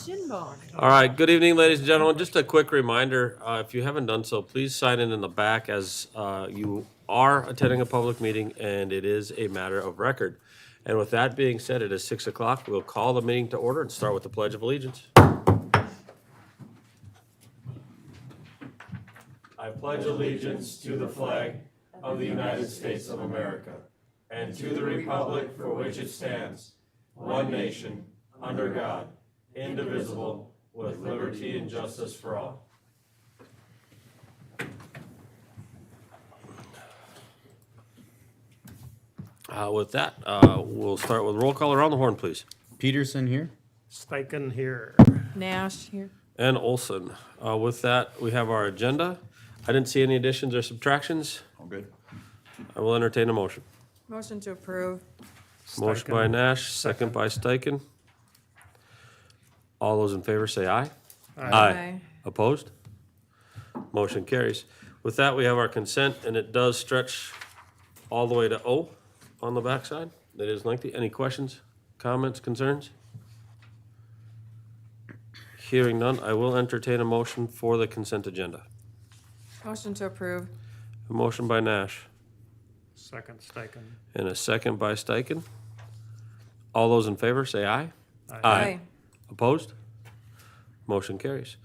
Shinbone. All right, good evening, ladies and gentlemen. Just a quick reminder, if you haven't done so, please sign in the back as you are attending a public meeting and it is a matter of record. And with that being said, it is 6 o'clock. We'll call the meeting to order and start with the Pledge of Allegiance. I pledge allegiance to the flag of the United States of America and to the republic for which it stands, one nation, under God, indivisible, with liberty and justice for all. With that, we'll start with roll call around the horn, please. Peterson here. Steichen here. Nash here. And Olson. With that, we have our agenda. I didn't see any additions or subtractions. All good. I will entertain a motion. Motion to approve. Motion by Nash, second by Steichen. All those in favor say aye. Aye. Opposed? Motion carries. With that, we have our consent, and it does stretch all the way to O on the backside. It is lengthy. Any questions, comments, concerns? Hearing none, I will entertain a motion for the consent agenda. Motion to approve. A motion by Nash Second, Steichen. and a second by Steichen. All those in favor say aye. Aye. Opposed? Motion carries.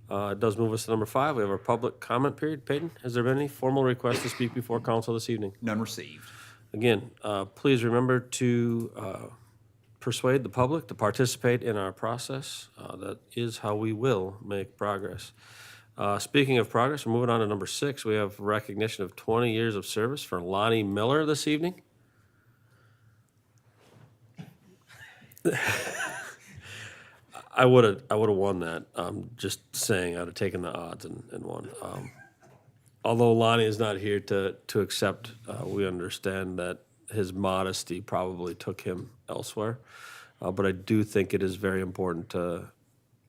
It does move us to number 5. We have our public comment period. Peyton, has there been any formal request to speak before council this evening? None received. Again, please remember to persuade the public to participate in our process. That is how we will make progress. Speaking of progress, we're moving on to number 6. We have recognition of 20 years of service for Lonnie Miller this evening. I would have won that. Just saying, I'd have taken the odds and won. Although Lonnie is not here to accept, we understand that his modesty probably took him elsewhere. But I do think it is very important to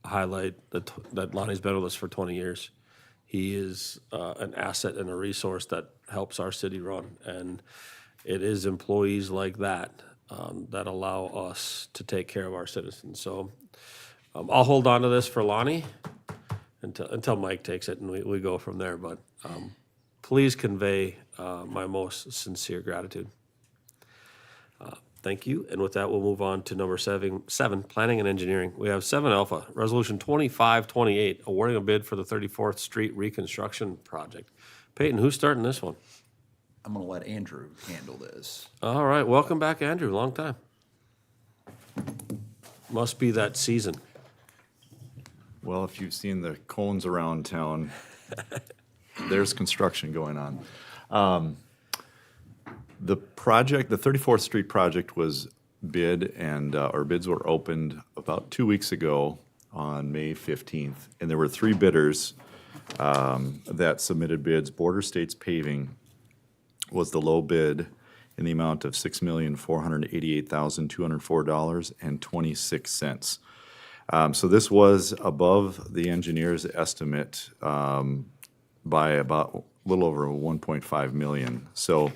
highlight that Lonnie's been with us for 20 years. He is an asset and a resource that helps our city run. And it is employees like that that allow us to take care of our citizens. So I'll hold on to this for Lonnie until Mike takes it and we go from there. But please convey my most sincere gratitude. Thank you. And with that, we'll move on to number 7, planning and engineering. We have 7 Alpha, Resolution 2528, awarding a bid for the 34th Street reconstruction project. Peyton, who's starting this one? I'm going to let Andrew handle this. All right. Welcome back, Andrew. Long time. Must be that season. Well, if you've seen the cones around town, there's construction going on. The project, the 34th Street project was bid and our bids were opened about 2 weeks ago on May 15th. And there were 3 bidders that submitted bids. Border States Paving was the low bid in the amount of $6,488,204.26. So this was above the engineer's estimate by about a little over 1.5 million. So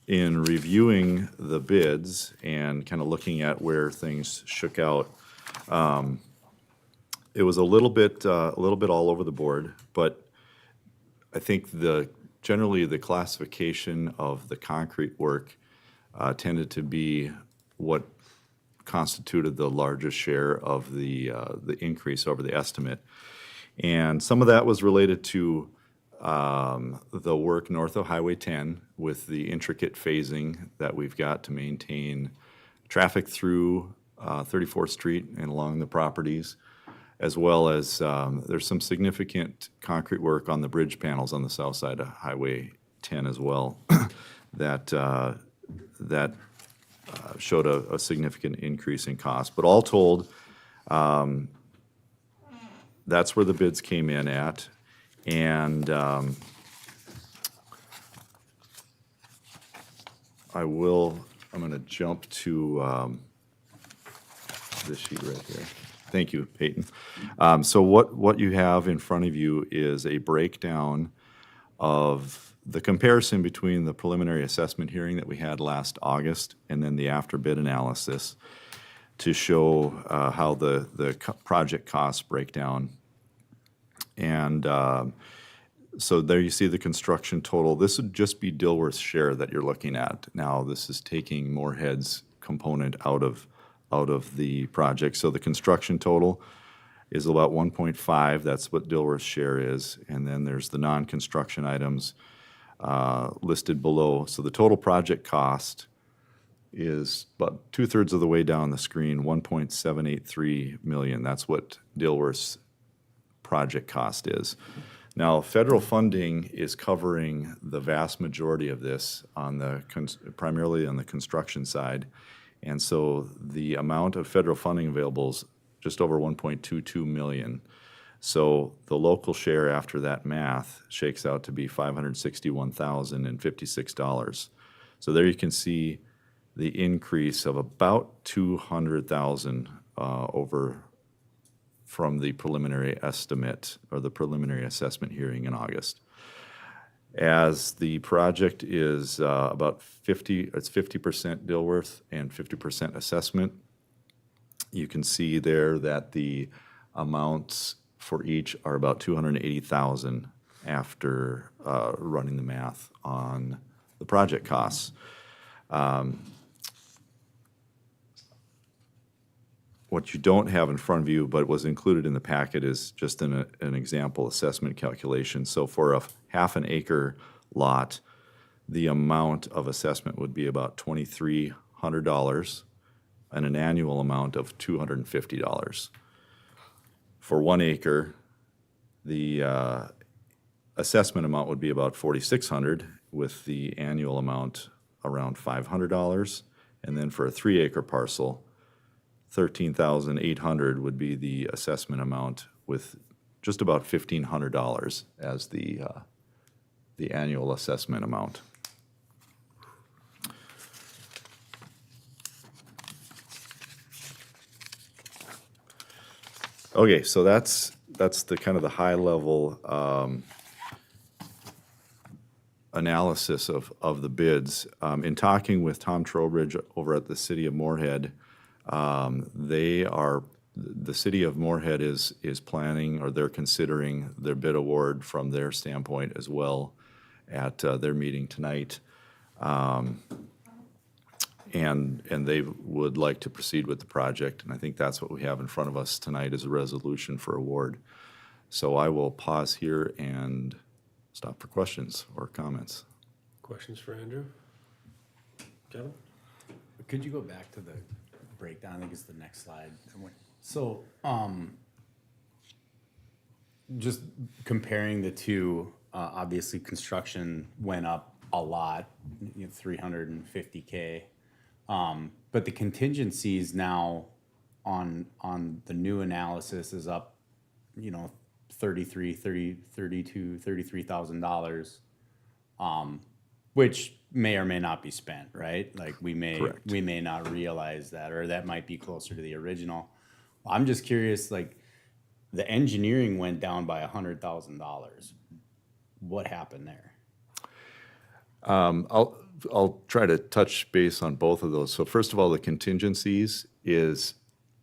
in reviewing the bids and kind of looking at where things shook out, it was a little bit all over the board. But I think generally the classification of the concrete work tended to be what constituted the largest share of the increase over the estimate. And some of that was related to the work north of Highway 10 with the intricate phasing that we've got to maintain traffic through 34th Street and along the properties, as well as there's some significant concrete work on the bridge panels on the south side of Highway 10 as well that showed a significant increase in cost. But all told, that's where the bids came in at. And I'm going to jump to this sheet right here. Thank you, Peyton. So what you have in front of you is a breakdown of the comparison between the preliminary assessment hearing that we had last August and then the after bid analysis. to show how the project costs break down. And so there you see the construction total. This would just be Dilworth's share that you're looking at. Now, this is taking Moorhead's component out of the project. So the construction total is about 1.5. That's what Dilworth's share is. And then there's the non-construction items listed below. So the total project cost is about 2/3 of the way down the screen, 1.783 million. That's what Dilworth's project cost is. Now, federal funding is covering the vast majority of this on the primarily on the construction side. And so the amount of federal funding available is just over 1.22 million. So the local share after that math shakes out to be $561,056. So there you can see the increase of about 200,000 over from the preliminary estimate or the preliminary assessment hearing in August. As the project is about 50% Dilworth and 50% assessment, you can see there that the amounts for each are about 280,000 after running the math on the project costs. What you don't have in front of you, but was included in the packet, is just an example assessment calculation. So for a half an acre lot, the amount of assessment would be about $2,300 and an annual amount of $250. For 1 acre, the assessment amount would be about $4,600 with the annual amount around $500. And then for a 3 acre parcel, $13,800 would be the assessment amount with just about $1,500 as the annual assessment amount. Okay, so that's the kind of the high level analysis of the bids. In talking with Tom Trowbridge over at the City of Moorhead, the City of Moorhead is planning, or they're considering their bid award from their standpoint as well at their meeting tonight. And they would like to proceed with the project, and I think that's what we have in front of us tonight is a resolution for award. So I will pause here and stop for questions or comments. Questions for Andrew? Kevin? Could you go back to the breakdown? I think it's the next slide. So, just comparing the two, obviously construction went up a lot, 350K. But the contingencies now on the new analysis is up, $33,000, which may or may not be spent, right? Like we may not realize that, or that might be closer to the original. I'm just curious, like the engineering went down by $100,000. What happened there? I'll try to touch base on both of those. So first of all, the contingencies is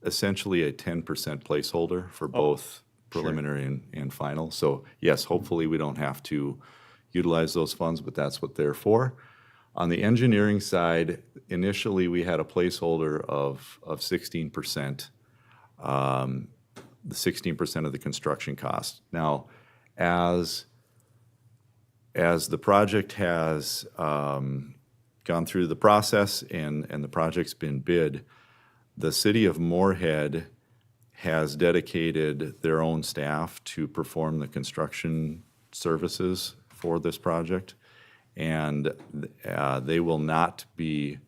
essentially a 10% placeholder for both preliminary and final. So yes, hopefully we don't have to utilize those funds, but that's what they're for. On the engineering side, initially we had a placeholder of 16%, the 16% of the construction cost. Now, as the project has gone through the process and the project's been bid, the City of Moorhead has dedicated their own staff to perform the construction services for this project, and they will not be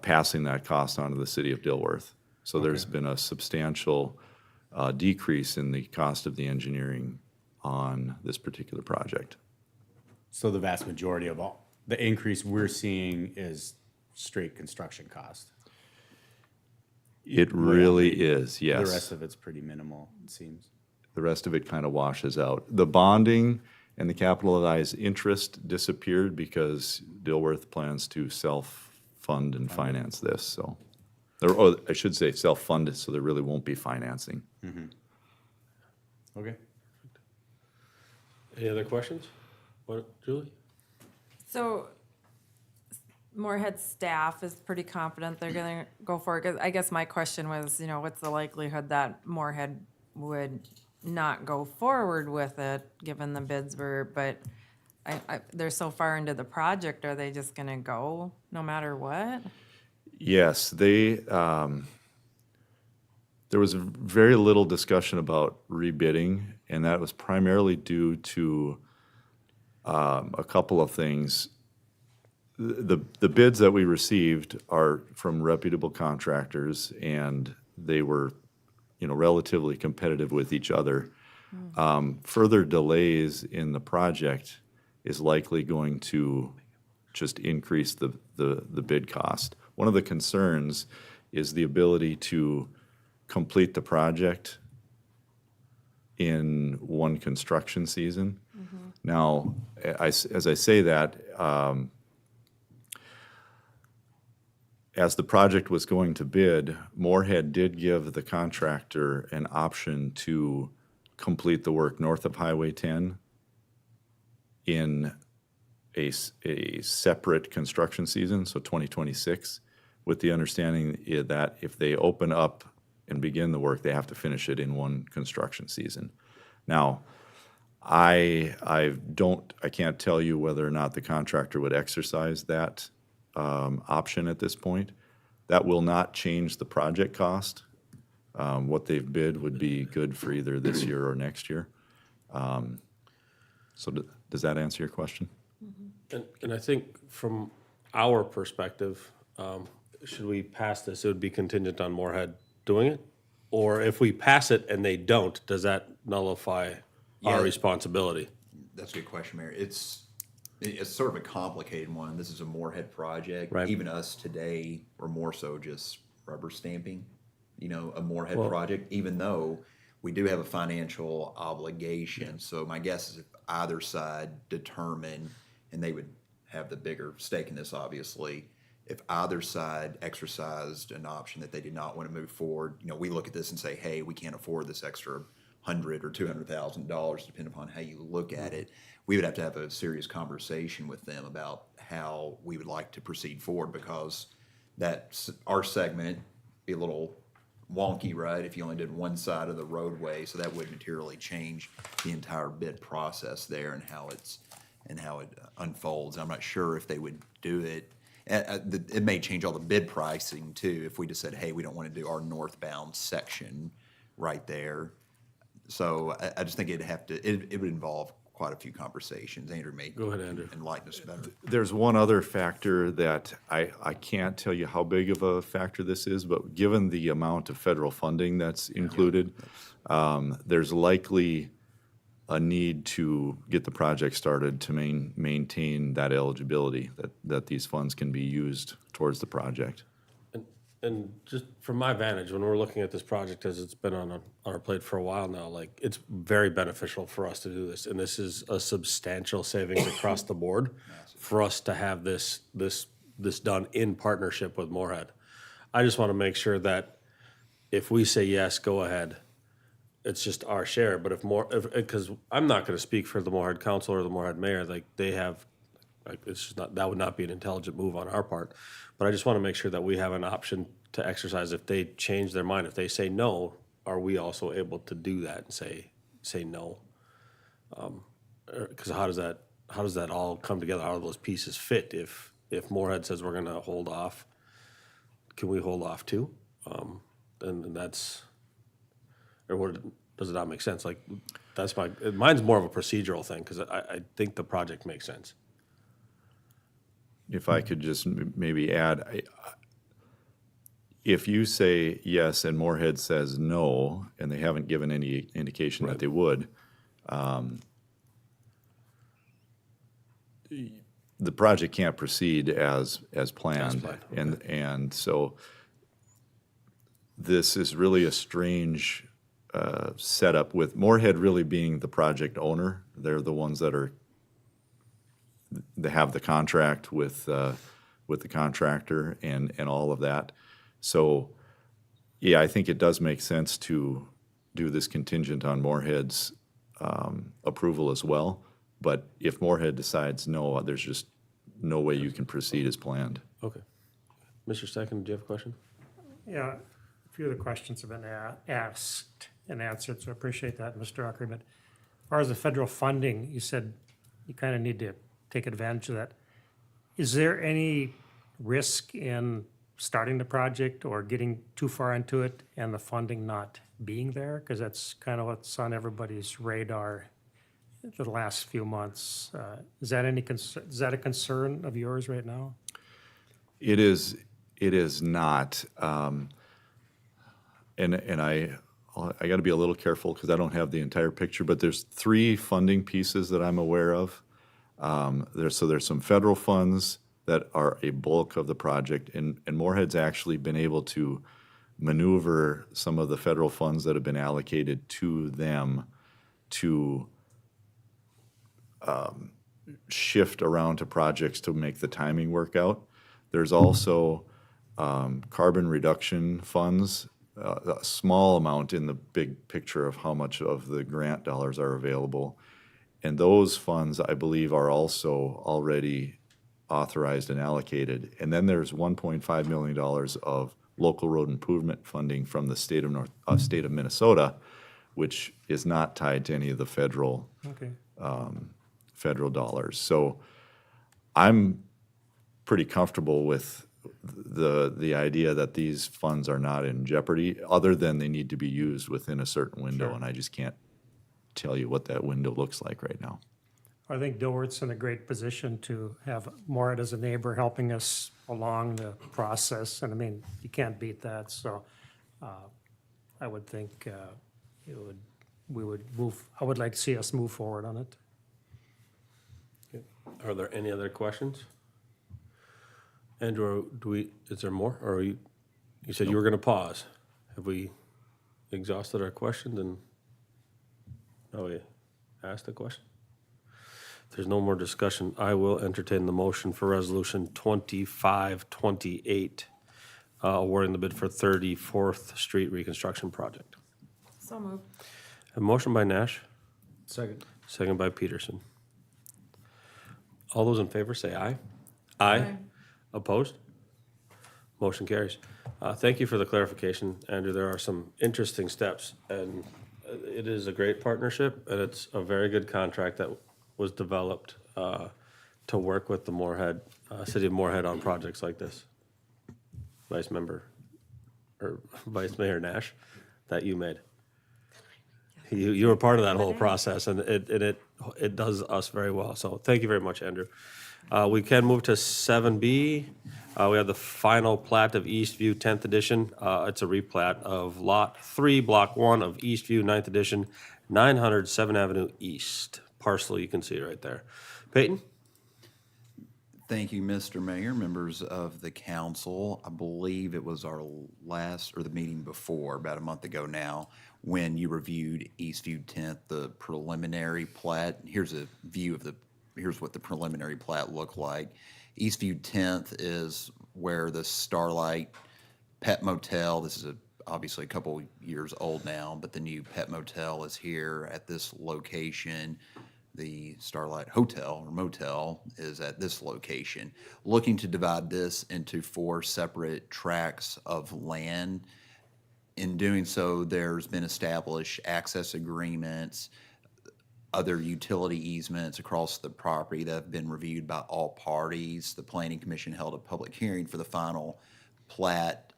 passing that cost on to the City of Dilworth. So there's been a substantial decrease in the cost of the engineering on this particular project. So the vast majority of all the increase we're seeing is straight construction cost. It really is, yes. The rest of it's pretty minimal, it seems. The rest of it kind of washes out. The bonding and the capitalized interest disappeared because Dilworth plans to self-fund and finance this, so or I should say self-funded, so there really won't be financing. Okay. Any other questions? What, Julie? So Moorhead staff is pretty confident they're gonna go for it. 'Cause I guess my question was, what's the likelihood that Moorhead would not go forward with it, given the bids were, but they're so far into the project, are they just gonna go no matter what? Yes, there was very little discussion about rebidding, and that was primarily due to a couple of things. The bids that we received are from reputable contractors, and they were, relatively competitive with each other. Further delays in the project is likely going to just increase the bid cost. One of the concerns is the ability to complete the project in one construction season. Now, as I say that, as the project was going to bid, Moorhead did give the contractor an option to complete the work north of Highway 10 in a separate construction season, so 2026, with the understanding that if they open up and begin the work, they have to finish it in one construction season. Now, I can't tell you whether or not the contractor would exercise that option at this point. That will not change the project cost. What they've bid would be good for either this year or next year. So does that answer your question? And I think from our perspective, should we pass this, it would be contingent on Moorhead doing it? Or if we pass it and they don't, does that nullify our Yeah. responsibility? That's a good question, Mayor. It's sort of a complicated one. This is a Moorhead project. Right. Even us today, we're more so just rubber stamping, a Moorhead Well- project, even though we do have a financial obligation. So my guess is if either side determined, and they would have the bigger stake in this, obviously, if either side exercised an option that they did not want to move forward, we look at this and say, hey, we can't afford this extra $100,000 or $200,000, depending upon how you look at it. We would have to have a serious conversation with them about how we would like to proceed forward, because our segment be a little wonky, right? If you only did one side of the roadway, so that would materially change the entire bid process there and how it unfolds. I'm not sure if they would do it. It may change all the bid pricing too if we just said, hey, we don't want to do our northbound section right there. So I just think it would involve quite a few conversations. Andrew may Go ahead, Andrew. enlighten us better. There's one other factor that I can't tell you how big of a factor this is, but given the amount of federal funding that's included, there's likely a need to get the project started to maintain that eligibility, that these funds can be used towards the project. And just from my vantage, when we're looking at this project, as it's been on our plate for a while now, like, it's very beneficial for us to do this. And this is a substantial savings across the board for us to have this done in partnership with Moorhead. I just want to make sure that if we say yes, go ahead, it's just our share. But because I'm not going to speak for the Moorhead Council or the Moorhead Mayor, like, they have, like, it's just not, that would not be an intelligent move on our part. But I just want to make sure that we have an option to exercise if they change their mind. If they say no, are we also able to do that and say no? Because how does that all come together? How do those pieces fit? If Moorhead says we're going to hold off, can we hold off too? And that's, or what, does it not make sense? Like, mine's more of a procedural thing, because I think the project makes sense. If I could just maybe add, if you say yes and Moorhead says no, and they haven't given any indication that they would, the project can't proceed as planned. And so this is really a strange setup, with Moorhead really being the project owner. They're the ones that they have the contract with the contractor and all of that. So yeah, I think it does make sense to do this contingent on Moorhead's approval as well. But if Moorhead decides no, there's just no way you can proceed as planned. Okay. Mr. Steichen, do you have a question? Yeah, a few of the questions have been asked and answered, so I appreciate that, Mr. Ucker. But as far as the federal funding, you said you kind of need to take advantage of that. Is there any risk in starting the project or getting too far into it and the funding not being there? Because that's kind of what's on everybody's radar for the last few months. Is that is that a concern of yours right now? It is not. And I got to be a little careful because I don't have the entire picture, but there's 3 funding pieces that I'm aware of. There's some federal funds that are a bulk of the project, and Moorhead's actually been able to maneuver some of the federal funds that have been allocated to them to shift around to projects to make the timing work out. There's also carbon reduction funds, a small amount in the big picture of how much of the grant dollars are available. And those funds, I believe, are also already authorized and allocated. And then there's $1.5 million of local road improvement funding from the state of Minnesota, which is not tied to any of the federal Okay. federal dollars. So I'm pretty comfortable with the idea that these funds are not in jeopardy, other than they need to be used within a certain window, Sure. and I just can't tell you what that window looks like right now. I think Dilworth's in a great position to have Moorhead as a neighbor helping us along the process, and I mean, you can't beat that, so I would think we would move, I would like to see us move forward on it. Are there any other questions? Andrew, is there more, or you said you were gonna pause? Have we exhausted our questions and, we asked the question? If there's no more discussion, I will entertain the motion for resolution 2528, awarding the bid for 34th Street reconstruction project. So moved. A motion by Nash, Second. second by Peterson. All those in favor say aye. Aye. Opposed? Motion carries. Thank you for the clarification, Andrew. There are some interesting steps, and it is a great partnership, and it's a very good contract that was developed to work with the Moorhead, City of Moorhead on projects like this. Vice Mayor Nash, that you made. You were part of that whole process, and it does us very well. So thank you very much, Andrew. We can move to 7B. We have the final plat of Eastview 10th Edition. It's a replat of Lot 3, Block 1 of Eastview 9th Edition, 900 7th Avenue East. Parcel, you can see right there. Peyton? Thank you, Mr. Mayor, members of the council. I believe it was our last, or the meeting before, about a month ago now, when you reviewed Eastview 10th, the preliminary plat. Here's a view of here's what the preliminary plat looked like. Eastview 10th is where the Starlight Pet Motel, this is obviously a couple years old now, but the new Pet Motel is here at this location. The Starlight Hotel or Motel is at this location. Looking to divide this into 4 separate tracts of land. In doing so, there's been established access agreements, other utility easements across the property that have been reviewed by all parties. The Planning Commission held a public hearing for the final plat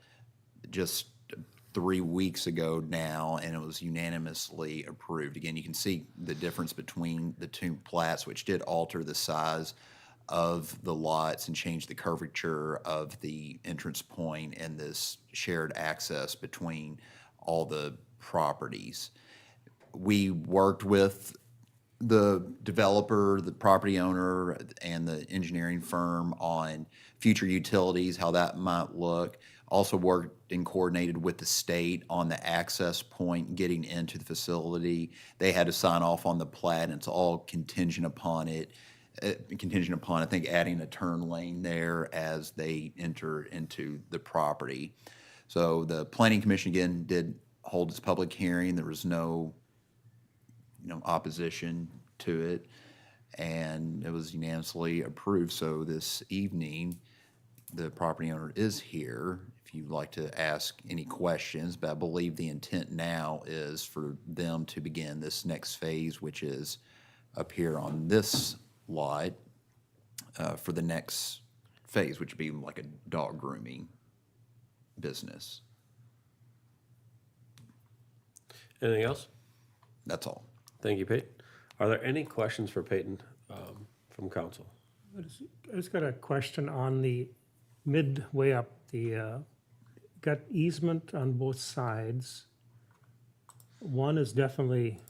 just 3 weeks ago now, and it was unanimously approved. Again, you can see the difference between the 2 plats, which did alter the size of the lots and change the curvature of the entrance point and this shared access between all the properties. We worked with the developer, the property owner, and the engineering firm on future utilities, how that might look. Also worked and coordinated with the state on the access point getting into the facility. They had to sign off on the plat, and it's all contingent upon I think, adding a turn lane there as they enter into the property. So the planning commission again did hold its public hearing. There was no, opposition to it. And it was unanimously approved. So this evening, the property owner is here if you'd like to ask any questions, but I believe the intent now is for them to begin this next phase, which is up here on this lot, for the next phase, which would be like a dog grooming business. Anything else? That's all. Thank you, Peyton. Are there any questions for Peyton from council? I just got a question on the midway up, the, got easement on both sides. One is definitely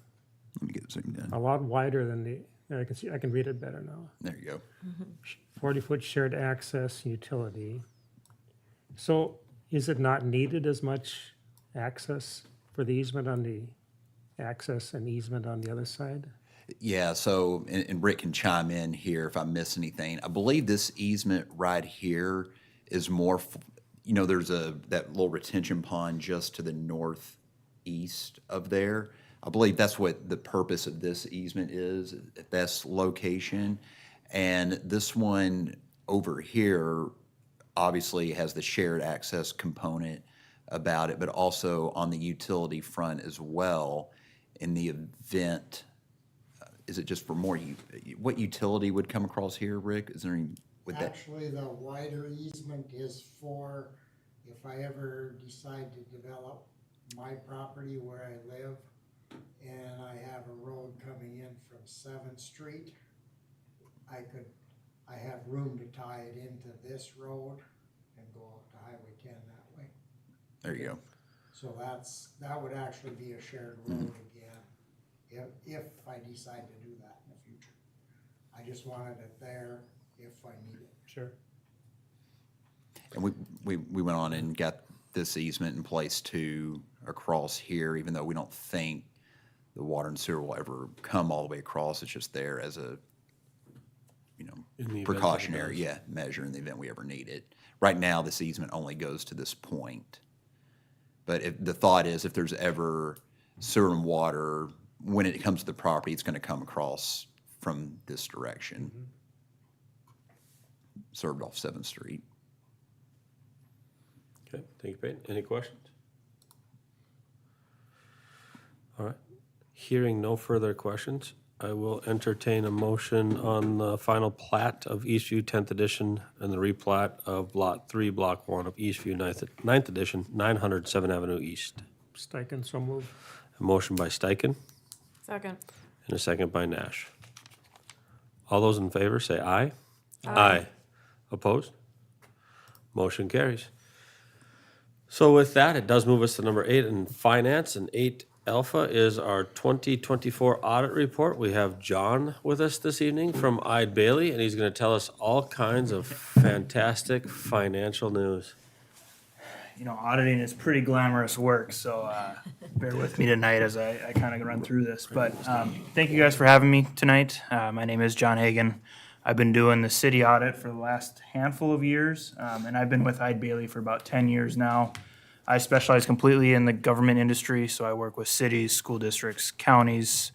Let me get it zoomed in. a lot wider than the, I can see, I can read it better now. There you go. 40-foot shared access utility. So is it not needed as much access for the easement on the access and easement on the other side? Yeah, so, and Rick can chime in here if I miss anything. I believe this easement right here is more, there's that little retention pond just to the northeast of there. I believe that's what the purpose of this easement is, at this location. And this one over here obviously has the shared access component about it, but also on the utility front as well. In the event, is it just for more, what utility would come across here, Rick? Is there any, would that? Actually, the wider easement is for if I ever decide to develop my property where I live, and I have a road coming in from 7th Street, I have room to tie it into this road and go up to Highway 10 that way. There you go. So that would actually be a shared road again, if I decide to do that in the future. I just wanted it there if I need it. Sure. And we went on and got this easement in place too across here, even though we don't think the water and sewer will ever come all the way across. It's just there as a, In the event that it precautionary, does. measure in the event we ever need it. Right now, this easement only goes to this point. But if, the thought is if there's ever sewer and water, when it comes to the property, it's gonna come across from this direction. Served off 7th Street. Okay, thank you, Peyton. Any questions? All right. Hearing no further questions, I will entertain a motion on the final plat of Eastview 10th Edition and the replat of Lot 3, Block 1 of Eastview 9th Edition, 900 7th Avenue East. Steichen, so move. A motion by Steichen Second. and a second by Nash. All those in favor say aye. Aye. Opposed? Motion carries. So with that, it does move us to number 8 in finance, and 8 Alpha is our 2024 audit report. We have John with us this evening from Ide Bailey, and he's going to tell us all kinds of fantastic financial news. Auditing is pretty glamorous work, so bear with me tonight as I kind of run through this. But thank you guys for having me tonight. My name is John Hagan. I've been doing the city audit for the last handful of years, and I've been with Ide Bailey for about 10 years now. I specialize completely in the government industry, so I work with cities, school districts, counties,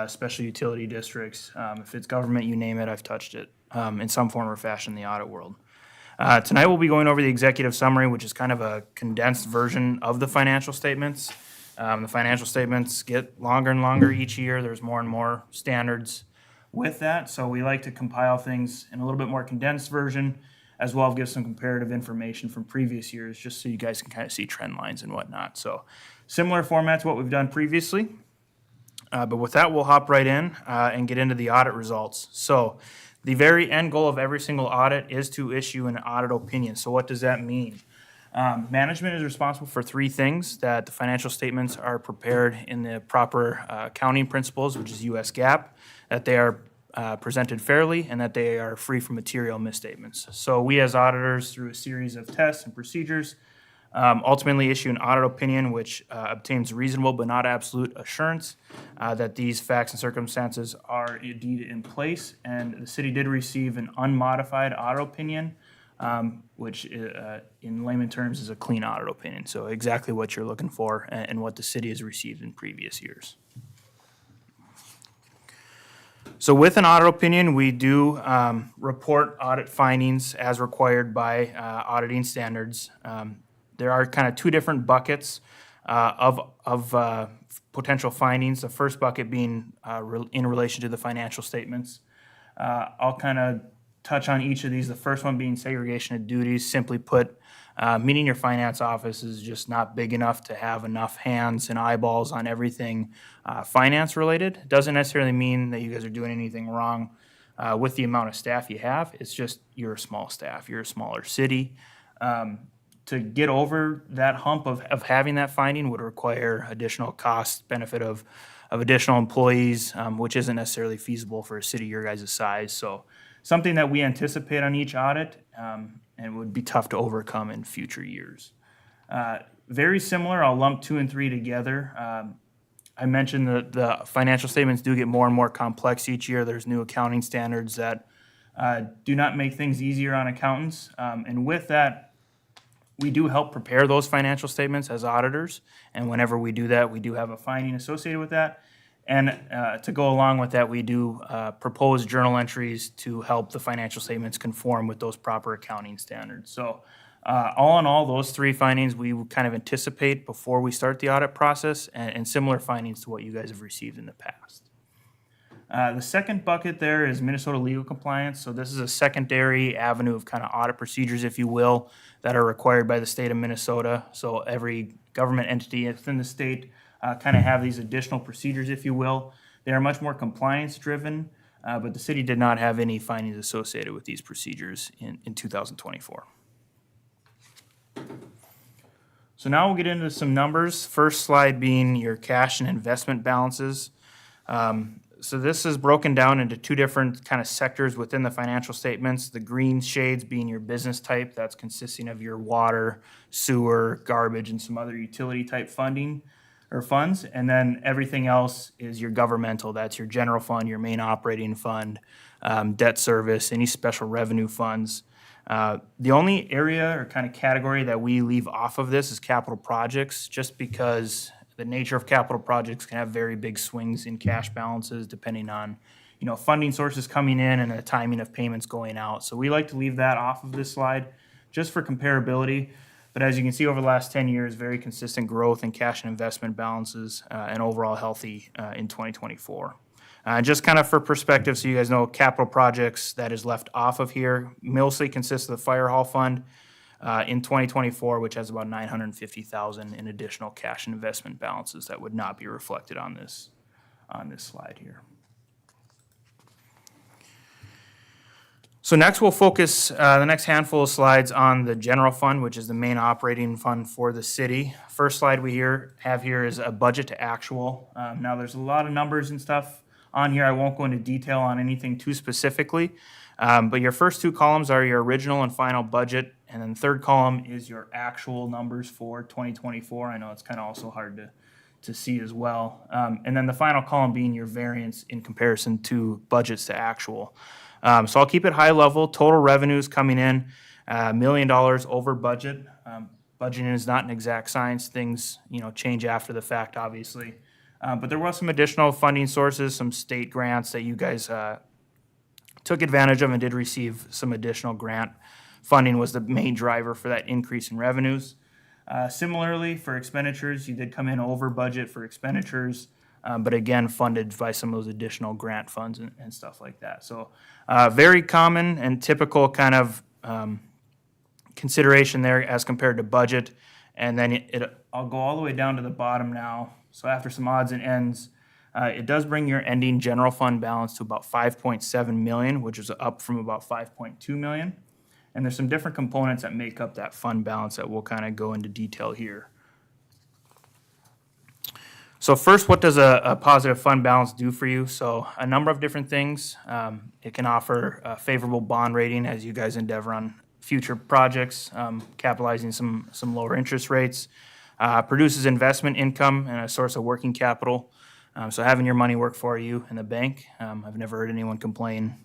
special utility districts. If it's government, you name it, I've touched it in some form or fashion in the audit world. Tonight we'll be going over the executive summary, which is kind of a condensed version of the financial statements. The financial statements get longer and longer each year. There's more and more standards with that, so we like to compile things in a little bit more condensed version, as well as give some comparative information from previous years, just so you guys can kind of see trend lines and whatnot. So similar format to what we've done previously. But with that, we'll hop right in and get into the audit results. So the very end goal of every single audit is to issue an audit opinion. So what does that mean? Management is responsible for 3 things: that the financial statements are prepared in the proper accounting principles, which is US GAAP, that they are presented fairly, and that they are free from material misstatements. So we as auditors, through a series of tests and procedures, ultimately issue an audit opinion which obtains reasonable but not absolute assurance that these facts and circumstances are indeed in place. And the city did receive an unmodified audit opinion which in layman terms is a clean audit opinion. So exactly what you're looking for and what the city has received in previous years. So with an audit opinion, we do report audit findings as required by auditing standards. There are kind of two different buckets of potential findings. The first bucket being in relation to the financial statements. I'll kind of touch on each of these. The first one being segregation of duties. Simply put, meaning your finance office is just not big enough to have enough hands and eyeballs on everything finance related. Doesn't necessarily mean that you guys are doing anything wrong with the amount of staff you have. It's just you're a small staff. You're a smaller city. To get over that hump of having that finding would require additional cost benefit of additional employees, which isn't necessarily feasible for a city your guys' size. So something that we anticipate on each audit and would be tough to overcome in future years. Very similar, I'll lump 2 and 3 together. I mentioned that the financial statements do get more and more complex each year. There's new accounting standards that do not make things easier on accountants. And with that, we do help prepare those financial statements as auditors. And whenever we do that, we do have a finding associated with that. And to go along with that, we do propose journal entries to help the financial statements conform with those proper accounting standards. So all in all, those 3 findings we kind of anticipate before we start the audit process, and similar findings to what you guys have received in the past. The second bucket there is Minnesota legal compliance. So this is a secondary avenue of kind of audit procedures, if you will, that are required by the state of Minnesota. So every government entity within the state kind of have these additional procedures, if you will. They are much more compliance driven, but the city did not have any findings associated with these procedures in 2024. So now we'll get into some numbers. First slide being your cash and investment balances. So this is broken down into 2 different kind of sectors within the financial statements. The green shades being your business type, that's consisting of your water, sewer, garbage, and some other utility type funding or funds. And then everything else is your governmental, that's your general fund, your main operating fund, debt service, any special revenue funds. The only area or kind of category that we leave off of this is capital projects, just because the nature of capital projects can have very big swings in cash balances depending on, funding sources coming in and the timing of payments going out. So we like to leave that off of this slide just for comparability. But as you can see over the last 10 years, very consistent growth in cash and investment balances and overall healthy in 2024. Just kind of for perspective, so you guys know, capital projects that is left off of here mostly consists of the fire hall fund in 2024, which has about $950,000 in additional cash and investment balances that would not be reflected on this slide here. So next we'll focus the next handful of slides on the general fund, which is the main operating fund for the city. First slide we have here is a budget to actual. Now there's a lot of numbers and stuff on here. I won't go into detail on anything too specifically, but your first 2 columns are your original and final budget, and then the third column is your actual numbers for 2024. I know it's kind of also hard to see as well. And then the final column being your variance in comparison to budgets to actual. So I'll keep it high level. Total revenues coming in $1 million over budget. Budgeting is not an exact science. Things change after the fact, obviously. But there was some additional funding sources, some state grants that you guys took advantage of and did receive some additional grant funding was the main driver for that increase in revenues. Similarly, for expenditures, you did come in over budget for expenditures, but again, funded by some of those additional grant funds and stuff like that. So very common and typical kind of consideration there as compared to budget. And then I'll go all the way down to the bottom now. So after some odds and ends, it does bring your ending general fund balance to about $5.7 million, which is up from about $5.2 million. And there's some different components that make up that fund balance that we'll kind of go into detail here. So first, what does a positive fund balance do for you? So a number of different things. It can offer a favorable bond rating as you guys endeavor on future projects, capitalizing some lower interest rates. Produces investment income and a source of working capital. So having your money work for you in the bank. I've never heard anyone complain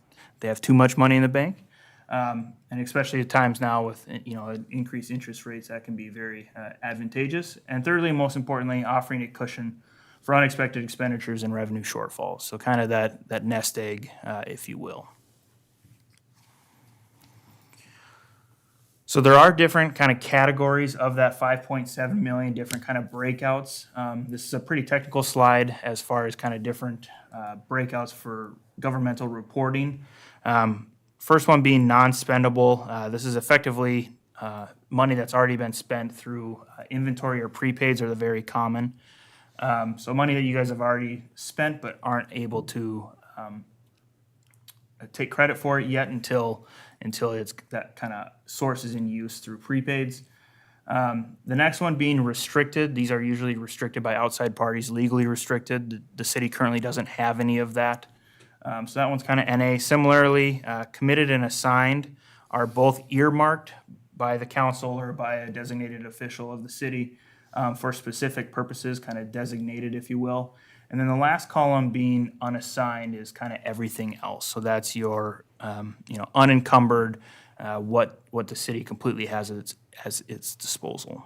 they have too much money in the bank. And especially at times now with, increased interest rates, that can be very advantageous. And thirdly, most importantly, offering a cushion for unexpected expenditures and revenue shortfalls. So kind of that nest egg, if you will. So there are different kind of categories of that 5.7 million, different kind of breakouts. This is a pretty technical slide as far as kind of different breakouts for governmental reporting. First one being non-spendable. This is effectively money that's already been spent through inventory or prepaids are the very common. So money that you guys have already spent but aren't able to take credit for it yet until it's that kind of source is in use through prepaids. The next one being restricted. These are usually restricted by outside parties, legally restricted. The city currently doesn't have any of that. So that one's kind of NA. Similarly, committed and assigned are both earmarked by the council or by a designated official of the city for specific purposes, kind of designated, if you will. And then the last column being unassigned is kind of everything else. So that's your, unencumbered, what the city completely has at its disposal.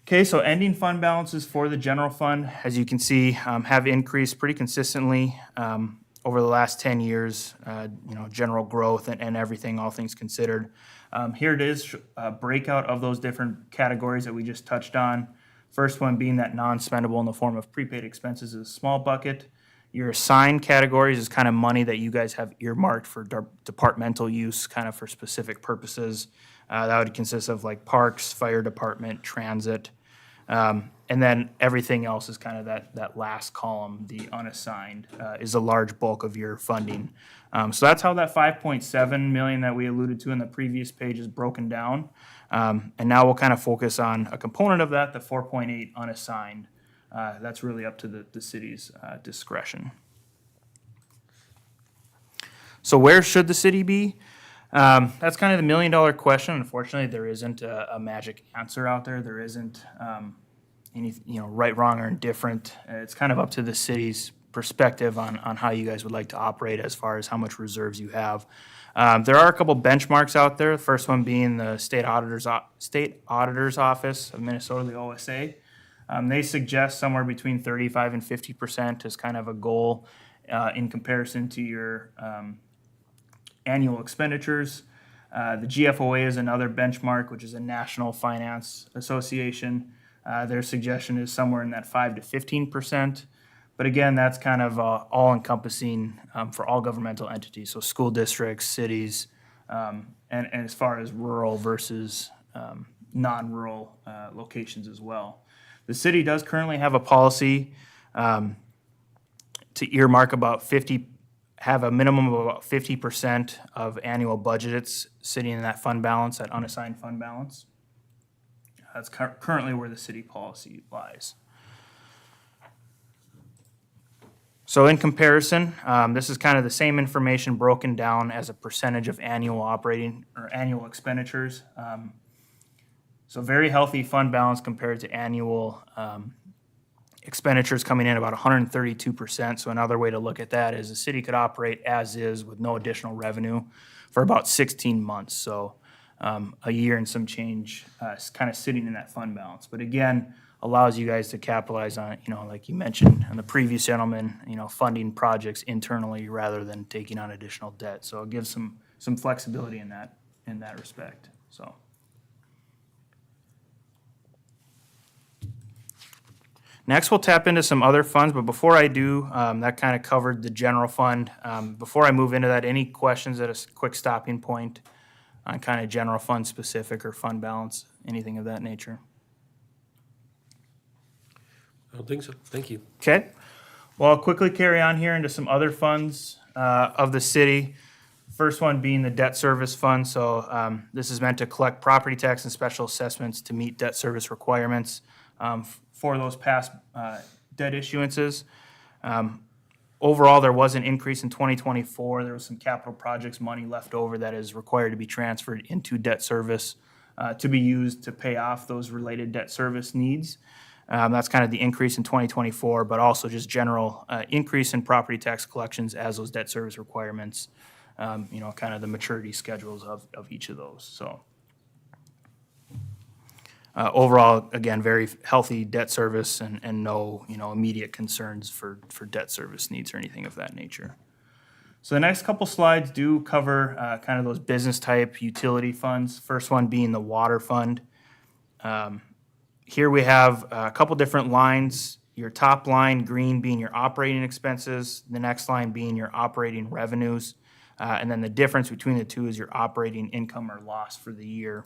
Okay, so ending fund balances for the general fund, as you can see, have increased pretty consistently over the last 10 years, general growth and everything, all things considered. Here it is, a breakout of those different categories that we just touched on. First one being that non-spendable in the form of prepaid expenses is a small bucket. Your assigned categories is kind of money that you guys have earmarked for departmental use, kind of for specific purposes. That would consist of like parks, fire department, transit. And then everything else is kind of that last column, the unassigned, is a large bulk of your funding. So that's how that 5.7 million that we alluded to in the previous page is broken down. And now we'll kind of focus on a component of that, the 4.8 unassigned. That's really up to the city's discretion. So where should the city be? That's kind of the million-dollar question. Unfortunately, there isn't a magic answer out there. There isn't any, right, wrong, or indifferent. It's kind of up to the city's perspective on how you guys would like to operate as far as how much reserves you have. There are a couple benchmarks out there. The first one being the State Auditor's Office of Minnesota, the OSA. They suggest somewhere between 35 and 50% as kind of a goal in comparison to your annual expenditures. The GFOA is another benchmark, which is a National Finance Association. Their suggestion is somewhere in that 5 to 15%. But again, that's kind of all-encompassing for all governmental entities, so school districts, cities, and as far as rural versus non-rural locations as well. The city does currently have a policy to earmark have a minimum of about 50% of annual budgets sitting in that fund balance, that unassigned fund balance. That's currently where the city policy lies. So in comparison, this is kind of the same information broken down as a percentage of annual operating or annual expenditures. So very healthy fund balance compared to annual expenditures coming in about 132%. So another way to look at that is the city could operate as is with no additional revenue for about 16 months. So a year and some change kind of sitting in that fund balance. But again, allows you guys to capitalize on, like you mentioned, and the previous gentleman, funding projects internally rather than taking on additional debt. So it gives some flexibility in that respect. So. Next, we'll tap into some other funds, but before I do, that kind of covered the general fund. Before I move into that, any questions at a quick stopping point on kind of general fund specific or fund balance, anything of that nature? I don't think so. Thank you. Okay. Well, I'll quickly carry on here into some other funds of the city. First one being the debt service fund. So this is meant to collect property tax and special assessments to meet debt service requirements for those past debt issuances. Overall, there was an increase in 2024. There was some capital projects money left over that is required to be transferred into debt service to be used to pay off those related debt service needs. That's kind of the increase in 2024, but also just general increase in property tax collections as those debt service requirements, kind of the maturity schedules of each of those, so. Overall, again, very healthy debt service and no, immediate concerns for debt service needs or anything of that nature. So the next couple slides do cover kind of those business type utility funds. First one being the water fund. Here we have a couple different lines. Your top line, green, being your operating expenses. The next line being your operating revenues. And then the difference between the two is your operating income or loss for the year.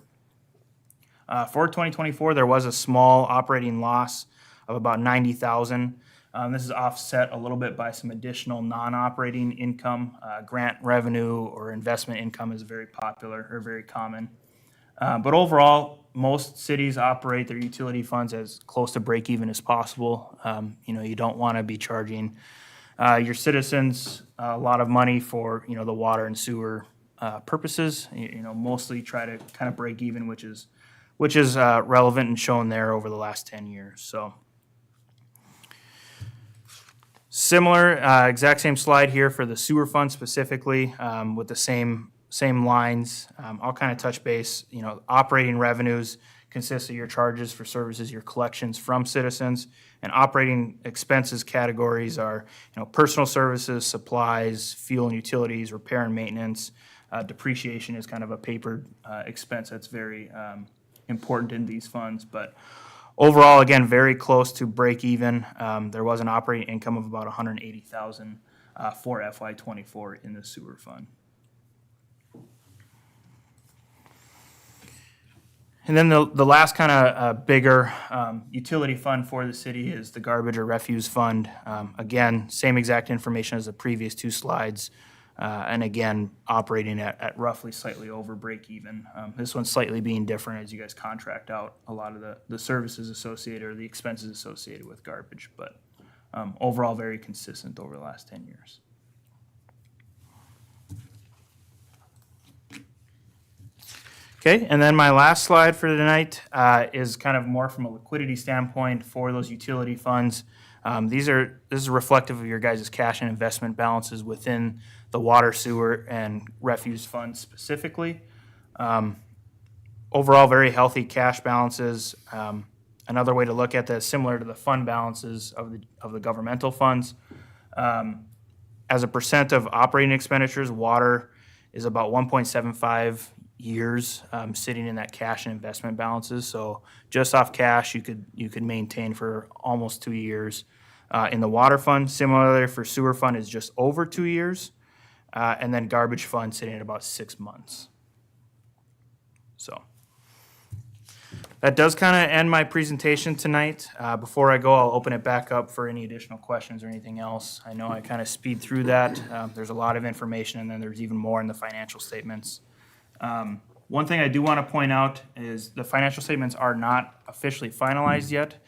For 2024, there was a small operating loss of about $90,000. This is offset a little bit by some additional non-operating income. Grant revenue or investment income is very popular or very common. But overall, most cities operate their utility funds as close to break even as possible. You don't want to be charging your citizens a lot of money for the water and sewer purposes. Mostly try to kind of break even, which is relevant and shown there over the last 10 years. So similar, exact same slide here for the sewer fund specifically, with the same lines. I'll kind of touch base. Operating revenues consist of your charges for services, your collections from citizens, and operating expenses categories are personal services, supplies, fuel and utilities, repair and maintenance. Depreciation is kind of a papered expense that's very important in these funds, but overall, again, very close to break even. There was an operating income of about $180,000 for FY24 in the sewer fund. And then the last kind of bigger utility fund for the city is the garbage or refuse fund. Again, same exact information as the previous two slides. And again, operating at roughly slightly over break even. This one's slightly being different as you guys contract out a lot of the services associated or the expenses associated with garbage, but overall very consistent over the last 10 years. Okay, and then my last slide for tonight is kind of more from a liquidity standpoint for those utility funds. This is reflective of your guys' cash and investment balances within the water, sewer, and refuse funds specifically. Overall, very healthy cash balances. Another way to look at that is similar to the fund balances of the governmental funds. As a percent of operating expenditures, water is about 1.75 years sitting in that cash and investment balances. So just off cash, you could maintain for almost 2 years. In the water fund, similarly for sewer fund, is just over 2 years. And then garbage fund sitting at about 6 months. So that does kind of end my presentation tonight. Before I go, I'll open it back up for any additional questions or anything else. I know I kind of speed through that. There's a lot of information, and then there's even more in the financial statements. One thing I do want to point out is the financial statements are not officially finalized yet.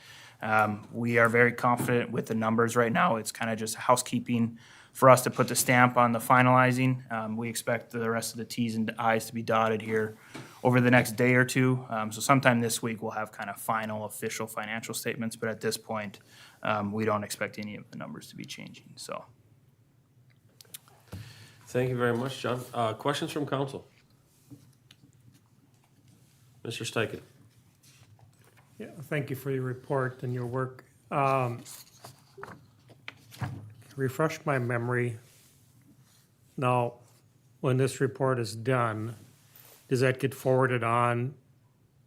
We are very confident with the numbers right now. It's kind of just housekeeping for us to put the stamp on the finalizing. We expect the rest of the T's and I's to be dotted here over the next day or two. So sometime this week, we'll have kind of final official financial statements, but at this point, we don't expect any of the numbers to be changing, so. Thank you very much, John. Questions from council? Mr. Steichen. Yeah, thank you for your report and your work. Refresh my memory. Now, when this report is done, does that get forwarded on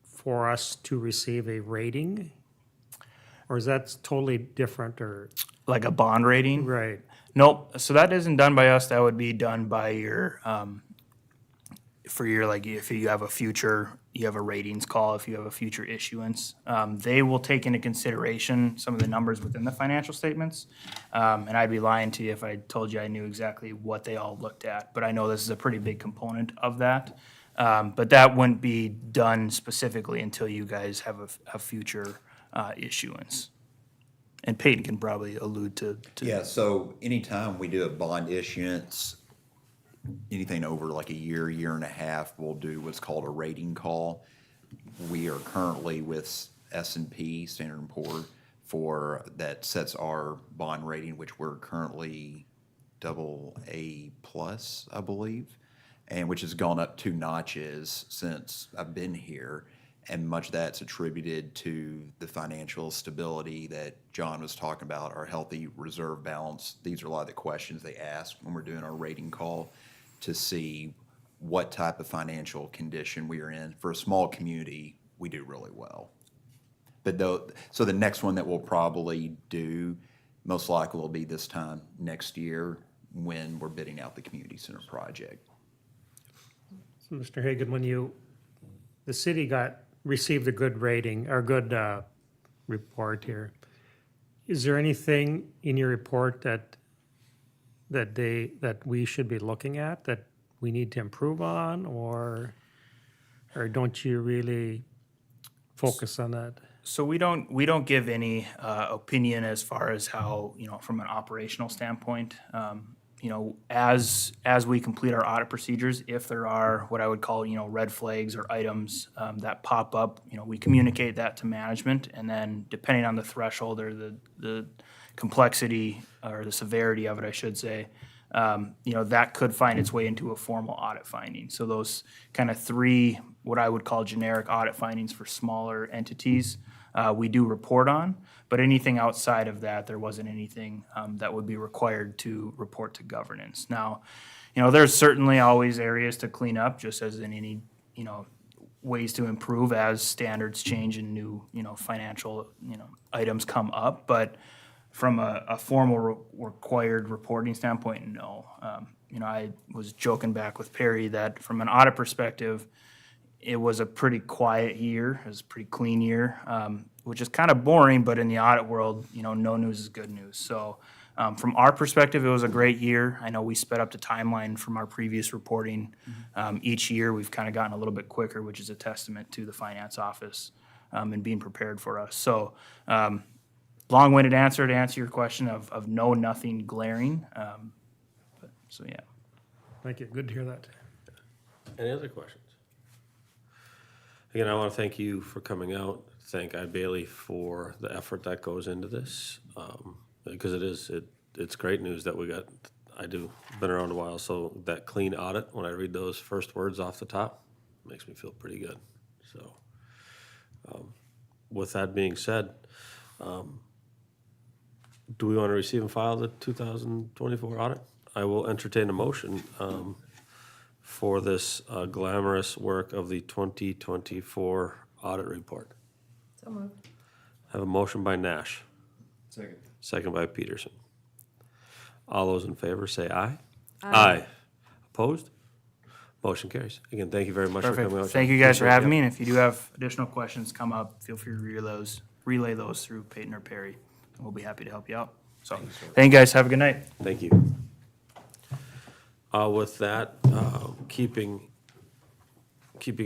for us to receive a rating? Or is that totally different or? Like a bond rating? Right. Nope. So that isn't done by us. That would be done by your, for your, like, if you have a future, you have a ratings call, if you have a future issuance. They will take into consideration some of the numbers within the financial statements. And I'd be lying to you if I told you I knew exactly what they all looked at. But I know this is a pretty big component of that. But that wouldn't be done specifically until you guys have a future issuance. And Peyton can probably allude to. Yeah, so anytime we do a bond issuance, anything over like a year, year and a half, we'll do what's called a rating call. We are currently with S&P, Standard & Poor's, that sets our bond rating, which we're currently AA+, I believe, and which has gone up 2 notches since I've been here. And much of that's attributed to the financial stability that John was talking about, our healthy reserve balance. These are a lot of the questions they ask when we're doing our rating call to see what type of financial condition we are in. For a small community, we do really well. But so the next one that we'll probably do, most likely will be this time next year when we're bidding out the community center project. So, Mr. Hagan, when the city received a good rating, or good report here, is there anything in your report that we should be looking at that we need to improve on, or don't you really focus on that? So we don't give any opinion as far as how, from an operational standpoint. As we complete our audit procedures, if there are what I would call, red flags or items that pop up, we communicate that to management, and then depending on the threshold or the complexity or the severity of it, I should say, that could find its way into a formal audit finding. So those kind of 3, what I would call generic audit findings for smaller entities, we do report on, but anything outside of that, there wasn't anything that would be required to report to governance. Now, there's certainly always areas to clean up, just as in any, ways to improve as standards change and new, financial, items come up. But from a formal required reporting standpoint, no. I was joking back with Perry that from an audit perspective, it was a pretty quiet year. It was a pretty clean year, which is kind of boring, but in the audit world, no news is good news. So from our perspective, it was a great year. I know we sped up the timeline from our previous reporting. Each year, we've kind of gotten a little bit quicker, which is a testament to the finance office and being prepared for us. So long-winded answer to answer your question of no, nothing glaring. So, yeah. Thank you. Good to hear that. Any other questions? Again, I want to thank you for coming out. Thank Guy Bailey for the effort that goes into this, because it's great news that we got. Been around a while, so that clean audit. When I read those first words off the top, makes me feel pretty good. So, with that being said, do we want to receive and file the 2024 audit? I will entertain a motion for this glamorous work of the 2024 audit report. So moved. I have a motion by Nash. Second. Second by Peterson. All those in favor say aye. Aye. Opposed? Motion carries. Again, thank you very much for coming out. Perfect. Thank you guys for having me, and if you do have additional questions come up, feel free to relay those through Peyton or Perry, and we'll be happy to help you out. So, thank you guys. Have a good night. Thank you. With that, keeping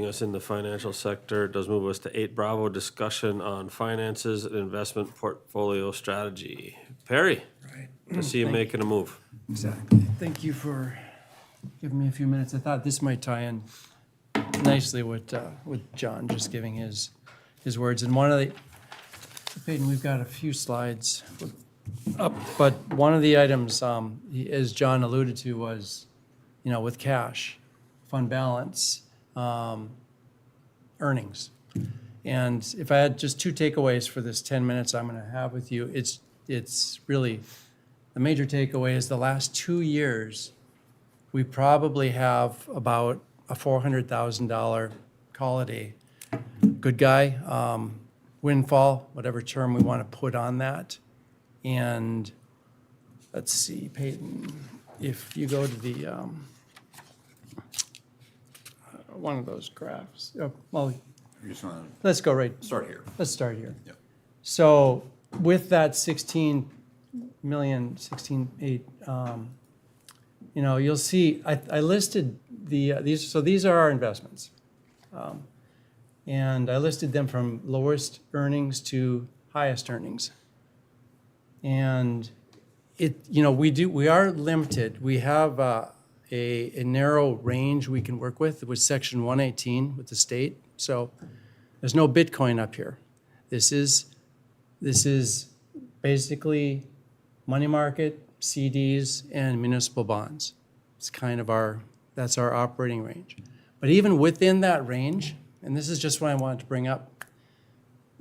us in the financial sector does move us to 8 Bravo, discussion on finances and investment portfolio strategy. Perry, Right. I see you making a move. Exactly. Thank you for giving me a few minutes. I thought this might tie in nicely with John just giving his words. And one of the, Peyton, we've got a few slides up, but one of the items, as John alluded to, was, with cash, fund balance, earnings. And if I had just 2 takeaways for this 10 minutes I'm going to have with you, it's really, the major takeaway is the last 2 years, we probably have about a $400,000, call it a good guy, windfall, whatever term we want to put on that. And let's see, Peyton, if you go to the, one of those graphs, well, You just want let's go right, to start here. let's start here. Yep. So with that 16 million, 16.8, you'll see, I listed these are our investments. And I listed them from lowest earnings to highest earnings. And we are limited. We have a narrow range we can work with Section 118 with the state. So there's no Bitcoin up here. This is basically money market, CDs, and municipal bonds. It's kind of that's our operating range. But even within that range, and this is just what I wanted to bring up,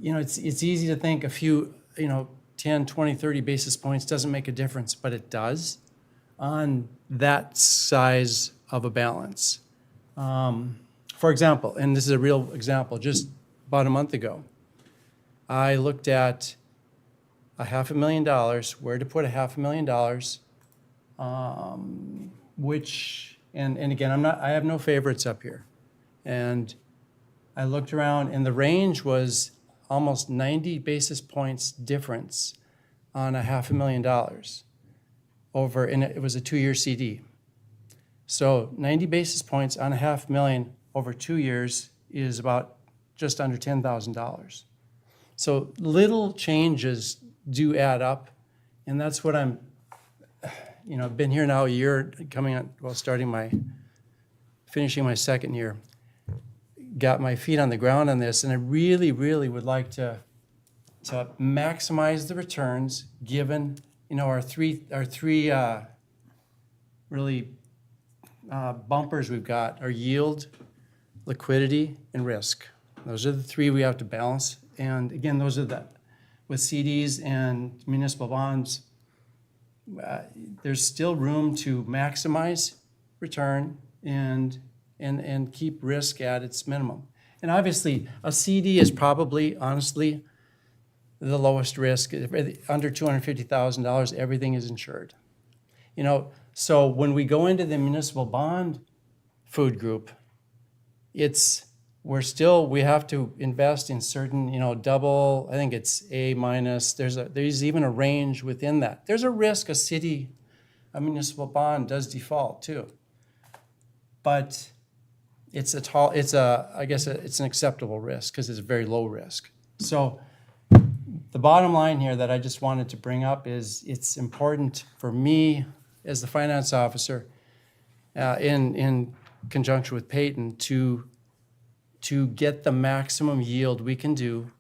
it's easy to think a few, 10, 20, 30 basis points doesn't make a difference, but it does on that size of a balance. For example, and this is a real example, just about a month ago, I looked at $500,000, where to put $500,000, which, and again, I have no favorites up here. And I looked around and the range was almost 90 basis points difference on $500,000 over, and it was a 2-year CD. So 90 basis points on $500,000 over 2 years is about just under $10,000. So little changes do add up, and that's what I've been here now a year, finishing my second year. Got my feet on the ground on this, and I really, really would like to maximize the returns given, our three really bumpers we've got are yield, liquidity, and risk. Those are the three we have to balance. And again, those are with CDs and municipal bonds, there's still room to maximize return and keep risk at its minimum. And obviously, a CD is probably, honestly, the lowest risk. Under $250,000, everything is insured. So when we go into the municipal bond food group, we have to invest in certain, double, I think it's A minus, there's even a range within that. There's a risk a municipal bond does default too. But it's an acceptable risk because it's a very low risk. So the bottom line here that I just wanted to bring up is it's important for me as the finance officer in conjunction with Peyton to get the maximum yield we can do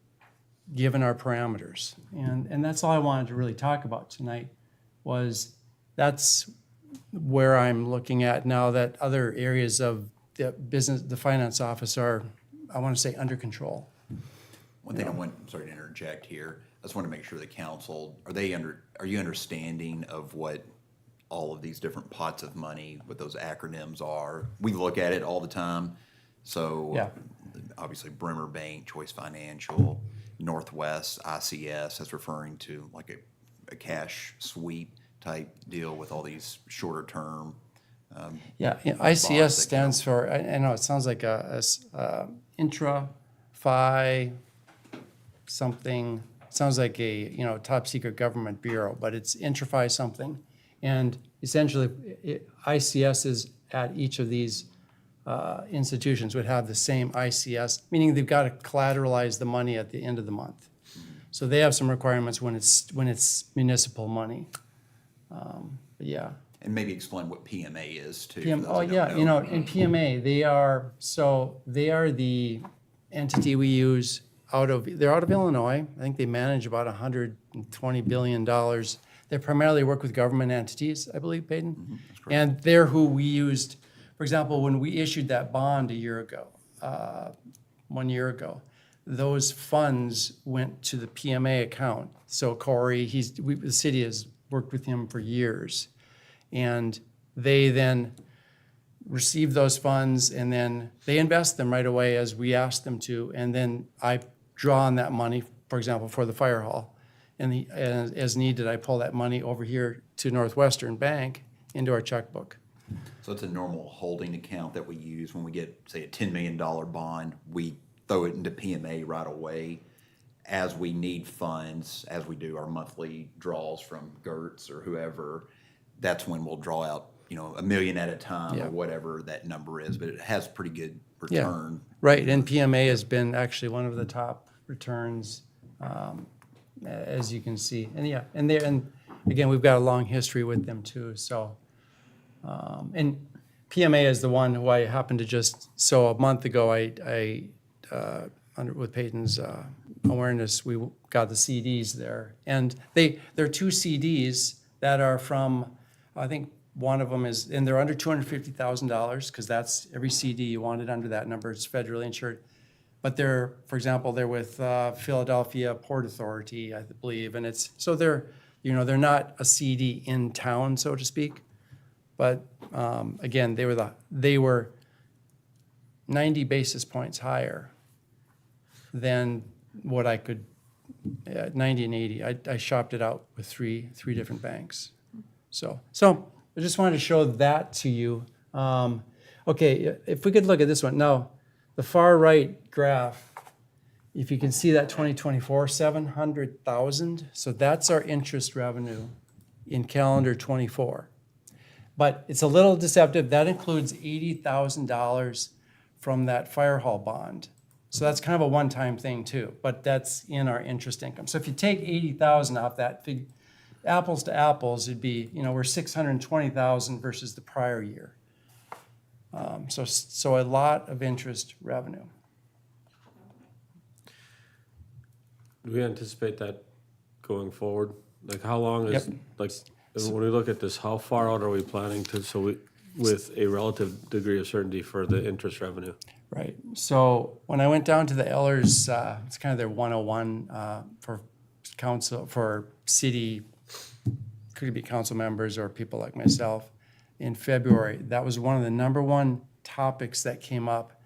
given our parameters. And that's all I wanted to really talk about tonight that's where I'm looking at now that other areas of the finance office are, I want to say, under control. One thing I'm sorry to interject here. I just want to make sure the council, are you understanding of what all of these different pots of money, what those acronyms are? We look at it all the time. So Yeah. Obviously Bremer Bank, Choice Financial, Northwest, ICS, that's referring to like a cash sweep type deal with all these shorter term. ICS stands for, I know it sounds like intra-fi something, sounds like a top secret government bureau, but it's intra-fi something. And essentially, ICS is at each of these institutions would have the same ICS, meaning they've got to collateralize the money at the end of the month. So they have some requirements when it's municipal money. And maybe explain what PMA is too. In PMA, they are the entity we use they're out of Illinois. I think they manage about $120 billion. They primarily work with government entities, I believe, Peyton. Mm-hmm, that's correct. And they're who we used, for example, when we issued that bond 1 year ago, those funds went to the PMA account. So Corey, the city has worked with him for years. And they then receive those funds and then they invest them right away as we ask them to. And then I draw on that money, for example, for the fire hall. And as needed, I pull that money over here to Northwestern Bank into our checkbook. So it's a normal holding account that we use when we get, say, a $10 million bond. We throw it into PMA right away as we need funds, as we do our monthly draws from Gertz or whoever. That's when we'll draw out, $1 million at a time or whatever that number is. But it has pretty good return. Yeah. Right, and PMA has been actually one of the top returns, as you can see. And again, we've got a long history with them too. So, and PMA is the one who I happened to a month ago, I with Peyton's awareness, we got the CDs there. And there are two CDs that are from, I think one of them is, and they're under $250,000, because that's every CD you wanted under that number, it's federally insured. But they're, for example, they're with Philadelphia Port Authority, I believe, and so they're not a CD in town, so to speak. But again, they were 90 basis points higher than what I could, 90 and 80. I shopped it out with three different banks. So I just wanted to show that to you. Okay, if we could look at this one. Now, the far right graph, if you can see that 2024, 700,000. So that's our interest revenue in calendar 24. But it's a little deceptive. That includes $80,000 from that fire hall bond. So that's kind of a one-time thing too, but that's in our interest income. So if you take 80,000 off that, apples to apples, it'd be, we're 620,000 versus the prior year. So a lot of interest revenue. Do we anticipate that going forward? Like how long is, Yep. like, when we look at this, how far out are we planning to, with a relative degree of certainty for the interest revenue? Right. So when I went down to the Ellers, it's kind of their 101 for council, for city, could be council members or people like myself, in February. That was one of the number one topics that came up.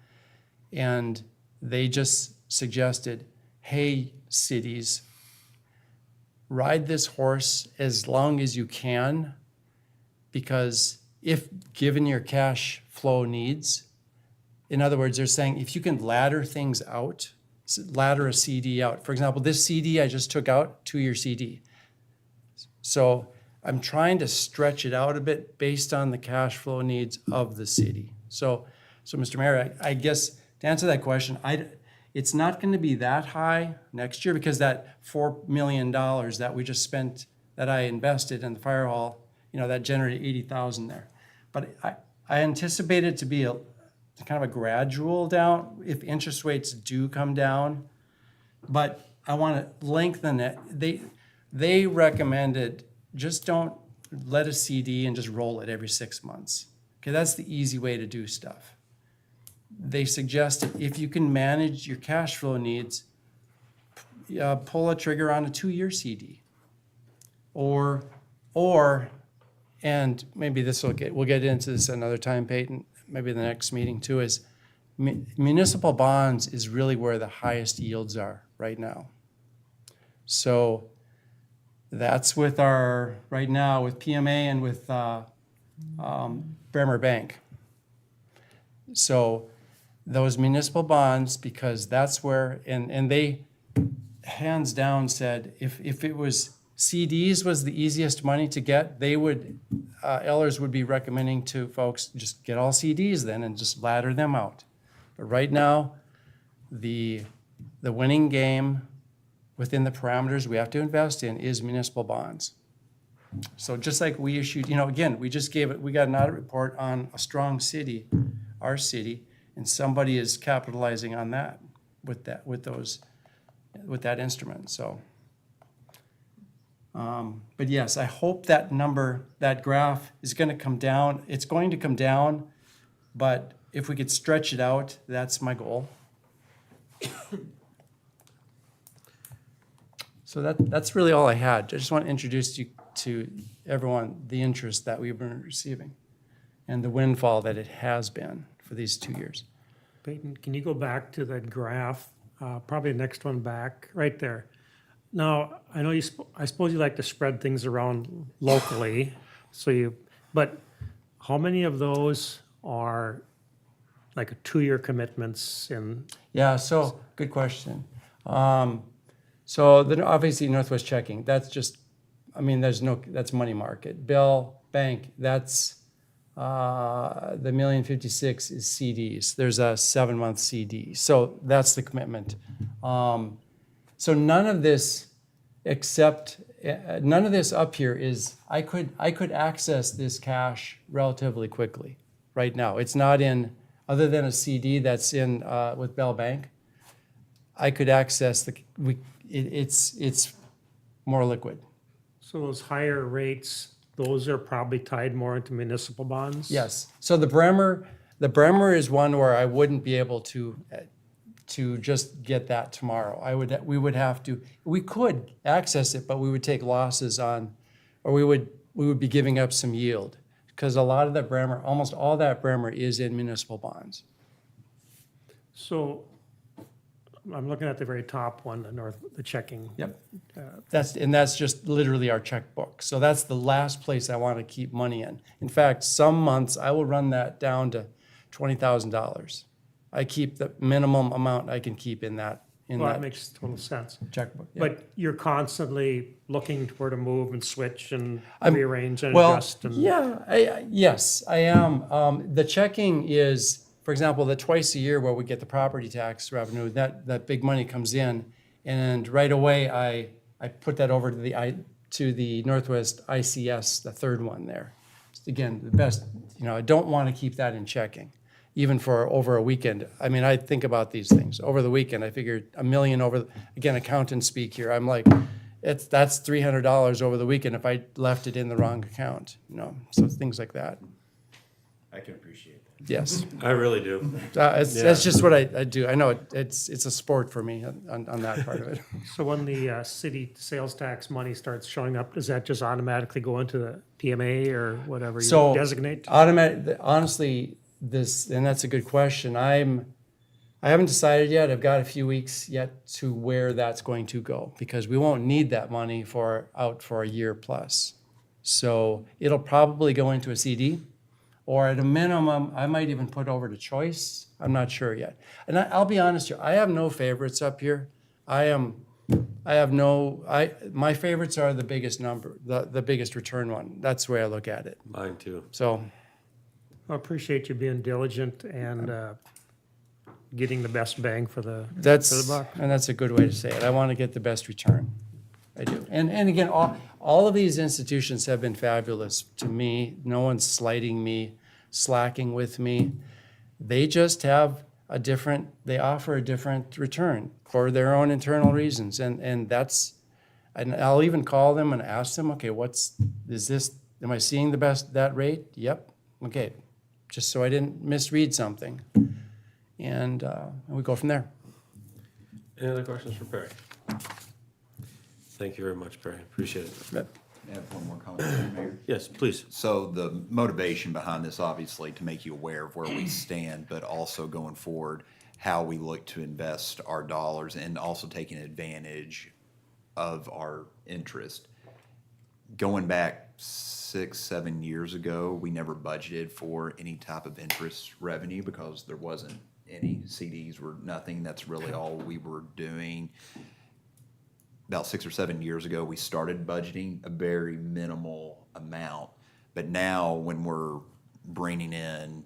And they just suggested, hey, cities, ride this horse as long as you can, because if given your cash flow needs, in other words, they're saying if you can ladder things out, ladder a CD out. For example, this CD I just took out, 2-year CD. So I'm trying to stretch it out a bit based on the cash flow needs of the city. So Mr. Mayor, I guess to answer that question, it's not going to be that high next year, because that $4 million that we just spent, that I invested in the fire hall, that generated 80,000 there. But I anticipate it to be a kind of a gradual down if interest rates do come down. But I want to lengthen it. They recommended just don't let a CD and just roll it every 6 months. Okay, that's the easy way to do stuff. They suggested if you can manage your cash flow needs, pull a trigger on a 2-year CD. Or, and maybe we'll get into this another time, Peyton, maybe the next meeting too, is municipal bonds is really where the highest yields are right now. So that's with right now with PMA and with Bremer Bank. So those municipal bonds, because that's where, and they hands down said, if it was CDs was the easiest money to get, they would, Ellers would be recommending to folks, just get all CDs then and just ladder them out. But right now, the winning game within the parameters we have to invest in is municipal bonds. So just like we issued, again, we got an audit report on a strong city, our city, and somebody is capitalizing on that with that instrument. So, but yes, I hope that number, that graph is going to come down. It's going to come down, but if we could stretch it out, that's my goal. So that's really all I had. I just want to introduce you to everyone the interest that we've been receiving and the windfall that it has been for these 2 years. Peyton, can you go back to that graph? Probably the next one back, right there. Now, I know I suppose you like to spread things around locally, but how many of those are like 2-year commitments in? Yeah, so good question. So then obviously Northwest Checking, that's just, that's money market. Bell Bank, that's the $1,056,000 is CDs. There's a 7-month CD. So that's the commitment. So none of this up here is, I could access this cash relatively quickly right now. It's not in, other than a CD that's in with Bell Bank. I could access it's more liquid. So those higher rates, those are probably tied more into municipal bonds? Yes. So the Bremer is one where I wouldn't be able to just get that tomorrow. We could access it, but we would take losses on, or we would be giving up some yield. Because a lot of that Bremer, almost all that Bremer is in municipal bonds. So I'm looking at the very top one, the checking. Yep. That's just literally our checkbook. So that's the last place I want to keep money in. In fact, some months I will run that down to $20,000. I keep the minimum amount I can keep in that Well, that makes total sense. checkbook. Yeah. But you're constantly looking to where to move and switch and rearrange and Well, adjust and. yeah, yes, I am. The checking is, for example, the twice a year where we get the property tax revenue, that big money comes in, and right away I put that over to the Northwest ICS, the third one there. Again, the best, I don't want to keep that in checking, even for over a weekend. I mean, I think about these things. Over the weekend, I figured $1 million again, accountant speak here. I'm like, that's $300 over the weekend if I left it in the wrong account, so things like that. I can appreciate that. Yes. I really do. That's just what I do. I know it's a sport for me on that part of it. So when the city sales tax money starts showing up, does that just automatically go into the PMA or whatever you So designate? honestly, and that's a good question. I haven't decided yet. I've got a few weeks yet to where that's going to go, because we won't need that money for a year plus. So it'll probably go into a CD, or at a minimum, I might even put over to choice. I'm not sure yet. And I'll be honest here, I have no favorites up here. My favorites are the biggest number, the biggest return one. That's the way I look at it. Mine too. So, I appreciate you being diligent and getting the best bang for the buck. and that's a good way to say it. I want to get the best return. I do. And again, all of these institutions have been fabulous to me. No one's slighting me, slacking with me. They just have they offer a different return for their own internal reasons. And I'll even call them and ask them, okay, am I seeing that rate? Yep. Okay. Just so I didn't misread something. And we go from there. Any other questions for Perry? Thank you very much, Perry. Appreciate it. I have one more comment, Mayor. Yes, please. So the motivation behind this, obviously, to make you aware of where we stand, but also going forward, how we look to invest our dollars and also taking advantage of our interest. Going back 6-7 years ago, we never budgeted for any type of interest revenue because there wasn't any. CDs were nothing. That's really all we were doing. About 6 or 7 years ago, we started budgeting a very minimal amount. But now when we're bringing in,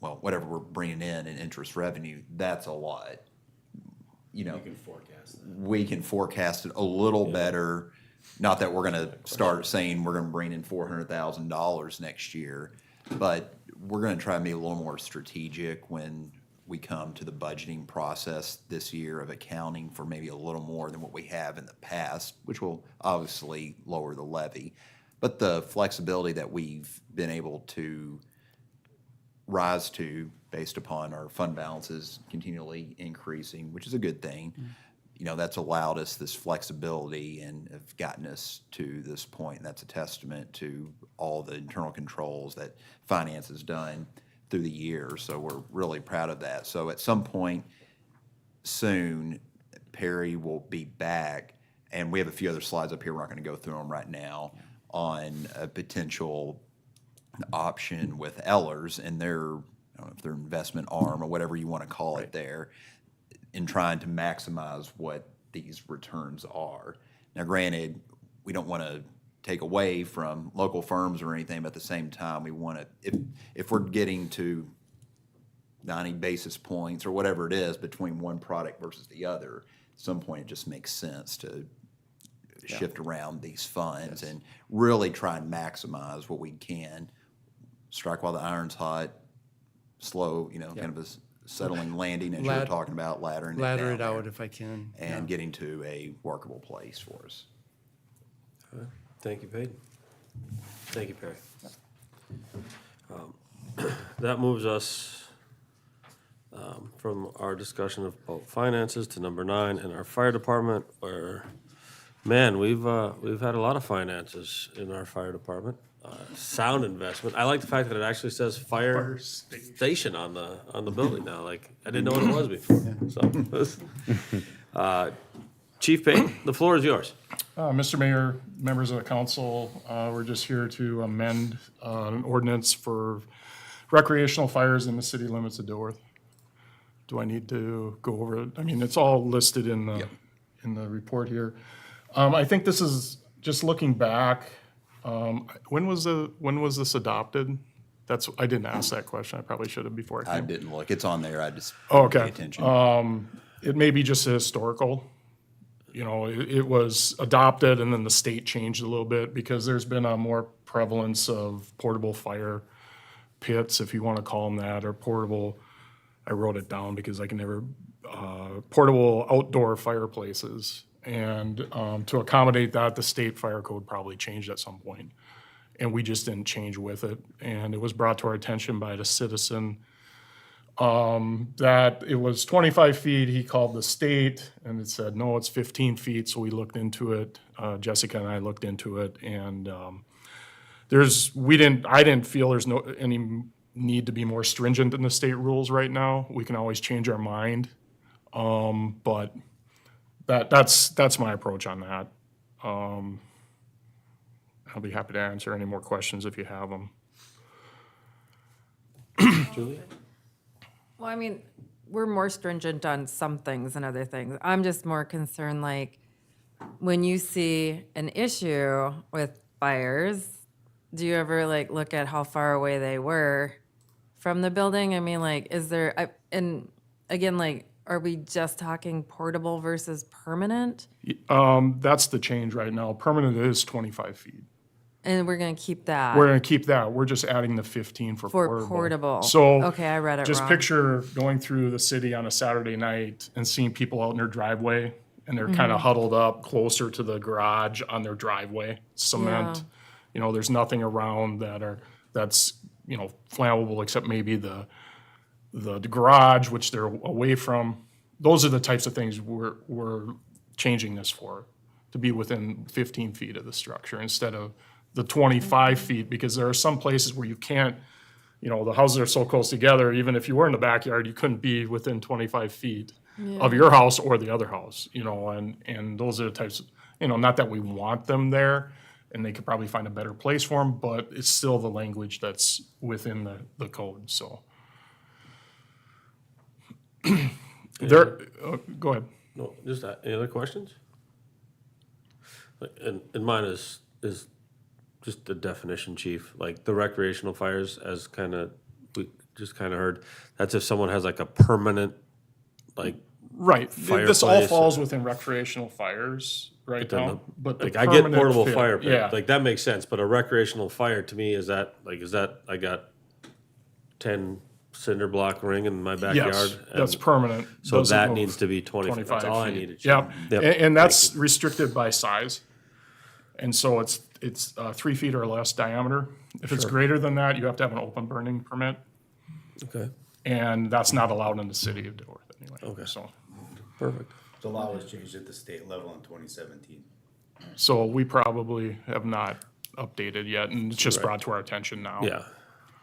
whatever we're bringing in interest revenue, that's a lot. You can forecast that. We can forecast it a little better. Not that we're going to start saying we're going to bring in $400,000 next year, but we're going to try to be a little more strategic when we come to the budgeting process this year of accounting for maybe a little more than what we have in the past, which will obviously lower the levy. But the flexibility that we've been able to rise to based upon our fund balances continually increasing, which is a good thing. That's allowed us this flexibility and have gotten us to this point. And that's a testament to all the internal controls that finance has done through the years. So we're really proud of that. So at some point soon, Perry will be back, and we have a few other slides up here. We're not going to go through them right now on a potential option with Ellers and their, I don't know if their investment arm or whatever you want to call it there, in trying to maximize what these returns are. Now, granted, we don't want to take away from local firms or anything, but at the same time, we want to, if we're getting to 90 basis points or whatever it is between one product versus the other, at some point it just makes sense to shift around these funds and really try and maximize what we can. Strike while the iron's hot, slow, kind of a settling landing, as you were Lad- talking about, laddering it ladder down it there out if I can. and getting to a workable place for us. Thank you, Peyton. Thank you, Perry. That moves us from our discussion of about finances to number 9 in our fire department, where, man, we've had a lot of finances in our fire department. Sound investment. I like the fact that it actually says fire station on the building now. Like, I didn't know what it was before. So, Chief Payne, the floor is yours. Mr. Mayor, members of the council, we're just here to amend an ordinance for recreational fires in the city limits of Dilworth. Do I need to go over it? I mean, it's all listed in the report here. I think this is, just looking back, when was this adopted? I didn't ask that question. I probably should have before I I came. didn't look. It's on there. I just Oh, didn't pay okay. attention. It may be just a historical. You know, it was adopted and then the state changed a little bit because there's been a more prevalence of portable fire pits, if you want to call them that, or portable, I wrote it down because I can never, portable outdoor fireplaces. And to accommodate that, the state fire code probably changed at some point. And we just didn't change with it. And it was brought to our attention by the citizen that it was 25 feet. He called the state and it said, no, it's 15 feet. So we looked into it. Jessica and I looked into it, and I didn't feel there's any need to be more stringent than the state rules right now. We can always change our mind. But that's my approach on that. I'll be happy to answer any more questions if you have them. Julie? Well, I mean, we're more stringent on some things than other things. I'm just more concerned, like, when you see an issue with fires, do you ever, like, look at how far away they were from the building? I mean, like, is there, and again, like, are we just talking portable versus permanent? That's the change right now. Permanent is 25 feet. And we're gonna keep that We're gonna keep that. We're just adding the 15 for portable. for portable. So. Okay, I read it Just wrong. picture going through the city on a Saturday night and seeing people out in their driveway, and they're kind of huddled up closer to the garage on their driveway, cement. Yeah. You know, there's nothing around that's, you know, flammable except maybe the garage, which they're away from. Those are the types of things we're changing this for, to be within 15 feet of the structure instead of the 25 feet, because there are some places where you can't, you know, the houses are so close together, even if you were in the backyard, you couldn't be within 25 feet of your house or the other house, you know, and those are the types of, you know, not that we want them there, and they could probably find a better place for them, but it's still the language that's within the code, so. Go ahead. No, just any other questions? And mine is just the definition, Chief. Like the recreational fires, as we just kind of heard, that's if someone has like a permanent, like, Right, this all Fireplace. falls within recreational fires right then now, but the like I get permanent portable fit, fire pit, yeah. like that makes sense. But a recreational fire to me is that I got 10 cinder block ring in my backyard. Yes, that's and permanent. So Doesn't that move needs to be 20. 25 That's all I feet. needed. Yeah, Yep. and that's restricted by size. And so it's 3 feet or less diameter. If it's greater than that, you have to have an open burning permit, Okay, and that's not allowed in the city of Dilworth anyway. Okay. Perfect. The law was changed at the state level in 2017. So we probably have not updated yet, and it's just Right. brought to our attention now. yeah.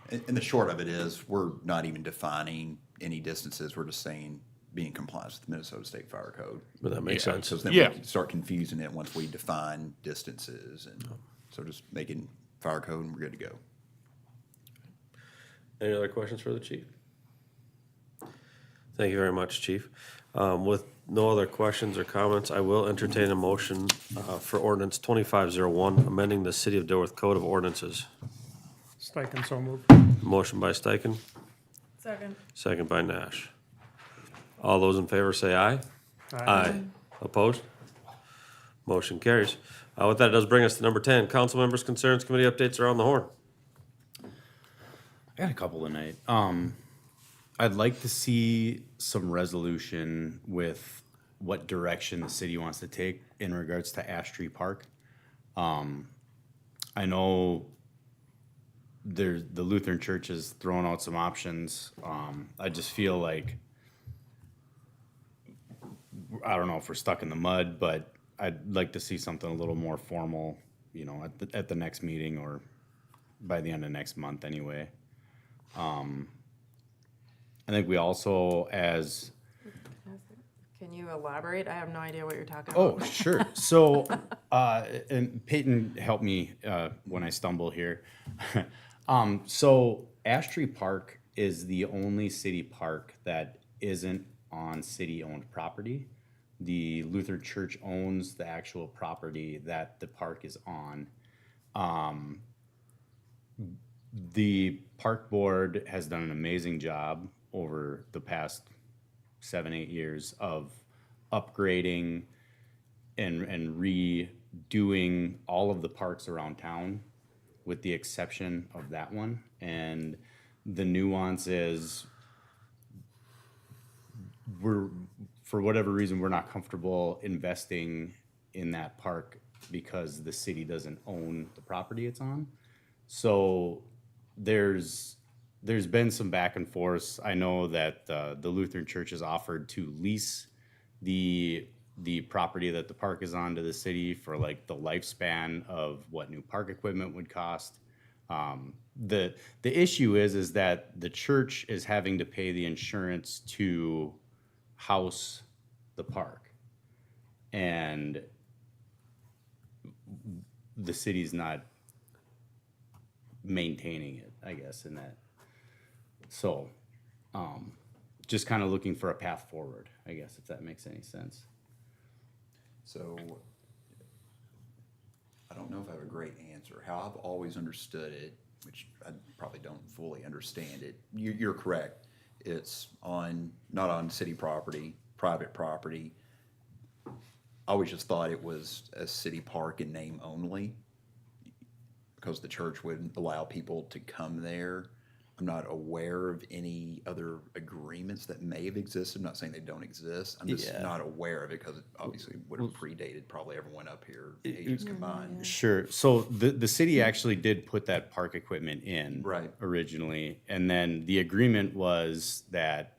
And the short of it is, we're not even defining any distances. We're just saying be in compliance with the Minnesota State Fire Code. But that makes Yeah. sense. So then Yeah. we can start confusing it once we define distances, and so just making fire code and we're good to go. Any other questions for the chief? Thank you very much, Chief. With no other questions or comments, I will entertain a motion for ordinance 2501, amending the City of Dilworth Code of Ordinances. Steichen, so moved. Motion by Steichen, Second. second by Nash. All those in favor say aye. Aye. Opposed? Motion carries. With that, it does bring us to number 10, council members' concerns, committee updates around the horn. I got a couple tonight. I'd like to see some resolution with what direction the city wants to take in regards to Ash Tree Park. I know the Lutheran Church has thrown out some options. I just feel like, I don't know if we're stuck in the mud, but I'd like to see something a little more formal, you know, at the next meeting or by the end of next month anyway. I think we also, as Can you elaborate? I have no idea what you're talking about. oh, sure. So, and Peyton helped me when I stumble here. So Ash Tree Park is the only city park that isn't on city-owned property. The Lutheran Church owns the actual property that the park is on. The park board has done an amazing job over the past 7-8 years of upgrading and redoing all of the parks around town, with the exception of that one. And the nuance is, for whatever reason, we're not comfortable investing in that park because the city doesn't own the property it's on. So there's been some back and forth. I know that the Lutheran Church has offered to lease the property that the park is on to the city for like the lifespan of what new park equipment would cost. The issue is that the church is having to pay the insurance to house the park, and the city's not maintaining it, I guess, in that. So, just kind of looking for a path forward, I guess, if that makes any sense. So, I don't know if I have a great answer. How I've always understood it, which I probably don't fully understand it, you're correct. It's not on city property, private property. I always just thought it was a city park in name only, because the church would allow people to come there. I'm not aware of any other agreements that may have existed. I'm not saying they don't exist. I'm just not aware of it, because it obviously would have predated probably everyone up here, ages combined. Sure. So the city actually did put that park equipment in Right. originally, and then the agreement was that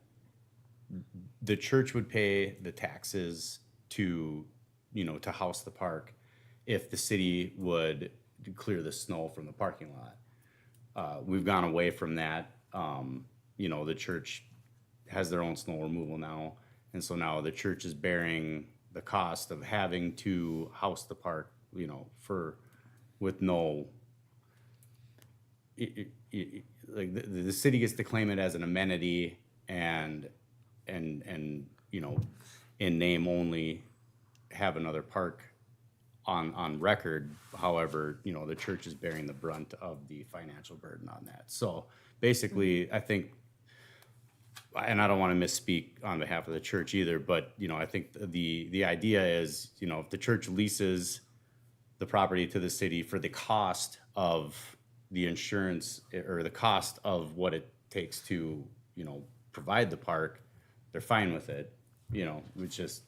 the church would pay the taxes to house the park if the city would clear the snow from the parking lot. We've gone away from that. The church has their own snow removal now, and so now the church is bearing the cost of having to house the park, with no, like the city gets to claim it as an amenity and in name only have another park on record. However, the church is bearing the brunt of the financial burden on that. So basically, I think, and I don't want to misspeak on behalf of the church either, but, I think the idea is, if the church leases the property to the city for the cost of the insurance or the cost of what it takes to, provide the park, they're fine with it. We're just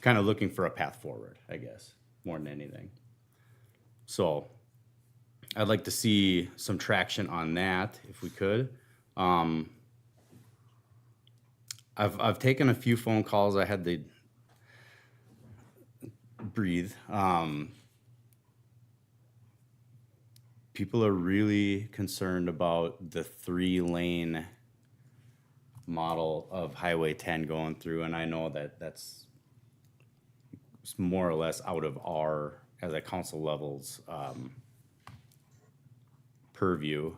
kind of looking for a path forward, I guess, more than anything. So I'd like to see some traction on that if we could. I've taken a few phone calls. I had to breathe. People are really concerned about the 3-lane model of Highway 10 going through, and I know that that's more or less out of our, as a council levels, purview.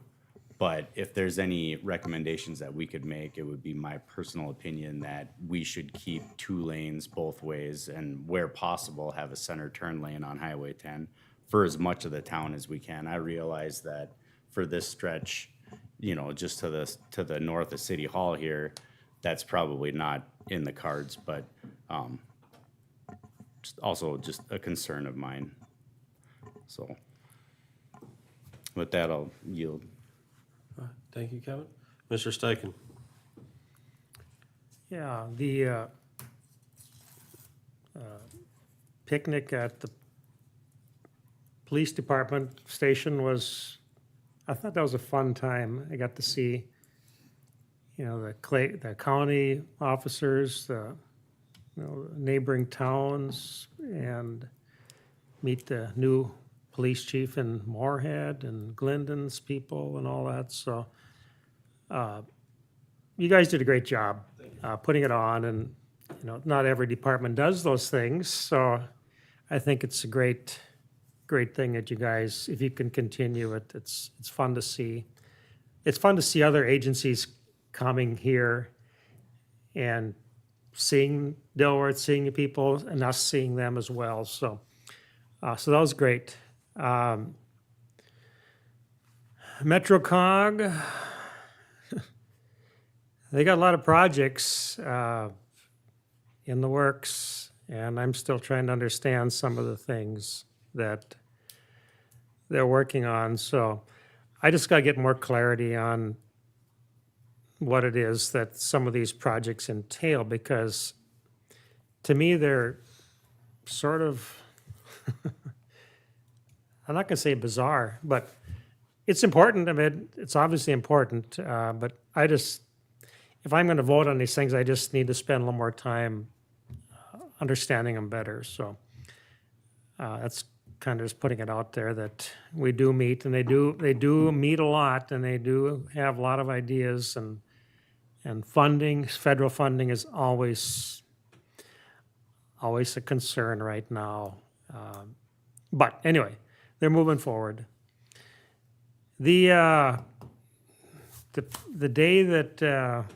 But if there's any recommendations that we could make, it would be my personal opinion that we should keep 2 lanes both ways, and where possible, have a center turn lane on Highway 10 for as much of the town as we can. I realize that for this stretch, just to the north of City Hall here, that's probably not in the cards, but just a concern of mine. So with that, I'll yield. Thank you, Kevin. Mr. Steichen. Yeah, the picnic at the police department station was, I thought that was a fun time. I got to see, the county officers, the, neighboring towns, and meet the new police chief in Moorhead and Glendon's people and all that, so you guys did a great job putting it on, and, not every department does those things, so I think it's a great thing that you guys, if you can continue it, it's fun to see. It's fun to see other agencies coming here and seeing Dilworth, seeing the people, and us seeing them as well, so that was great. MetroCog, they got a lot of projects in the works, and I'm still trying to understand some of the things that they're working on. So I just got to get more clarity on what it is that some of these projects entail, because to me, they're sort of, I'm not going to say bizarre, but it's important. I mean, it's obviously important, but if I'm going to vote on these things, I just need to spend a little more time understanding them better. So that's kind of just putting it out there that we do meet, and they do meet a lot, and they do have a lot of ideas, and funding, federal funding is always a concern right now. But anyway, they're moving forward. The day that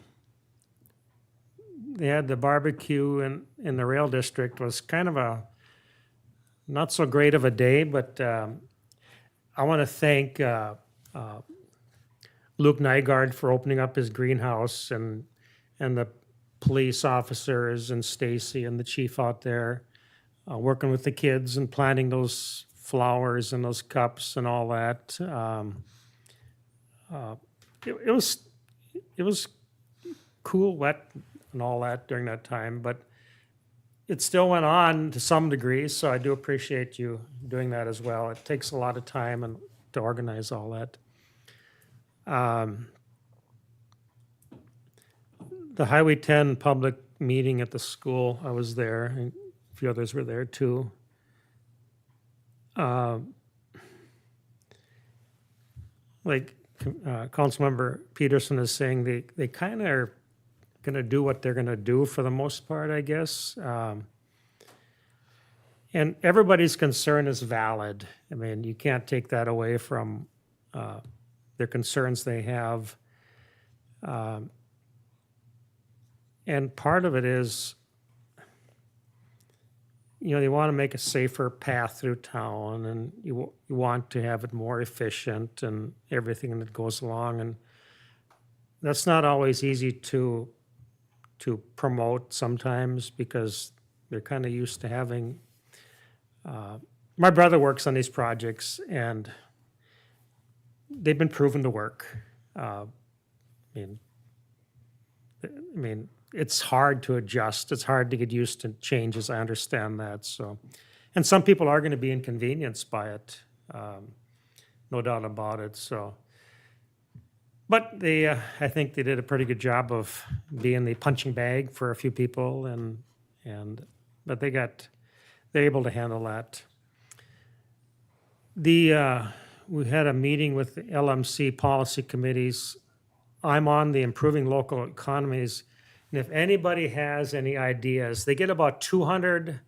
they had the barbecue in the rail district was kind of a not so great of a day, but I want to thank Luke Nygaard for opening up his greenhouse, and the police officers and Stacy and the chief out there working with the kids and planting those flowers and those cups and all that. It was cool, wet, and all that during that time, but it still went on to some degree, so I do appreciate you doing that as well. It takes a lot of time and to organize all that. The Highway 10 public meeting at the school, I was there, and a few others were there too. Councilmember Peterson is saying, they kind of are going to do what they're going to do for the most part, I guess. And everybody's concern is valid. I mean, you can't take that away from their concerns they have. And part of it is, they want to make a safer path through town, and you want to have it more efficient and everything that goes along. And that's not always easy to promote sometimes, because they're kind of used to having. My brother works on these projects, and they've been proven to work. I mean, it's hard to adjust. It's hard to get used to changes. I understand that. So, and some people are going to be inconvenienced by it, no doubt about it. So, but I think they did a pretty good job of being the punching bag for a few people, but they're able to handle that. We had a meeting with the LMC policy committees. I'm on the Improving Local Economies, and if anybody has any ideas, they get about 200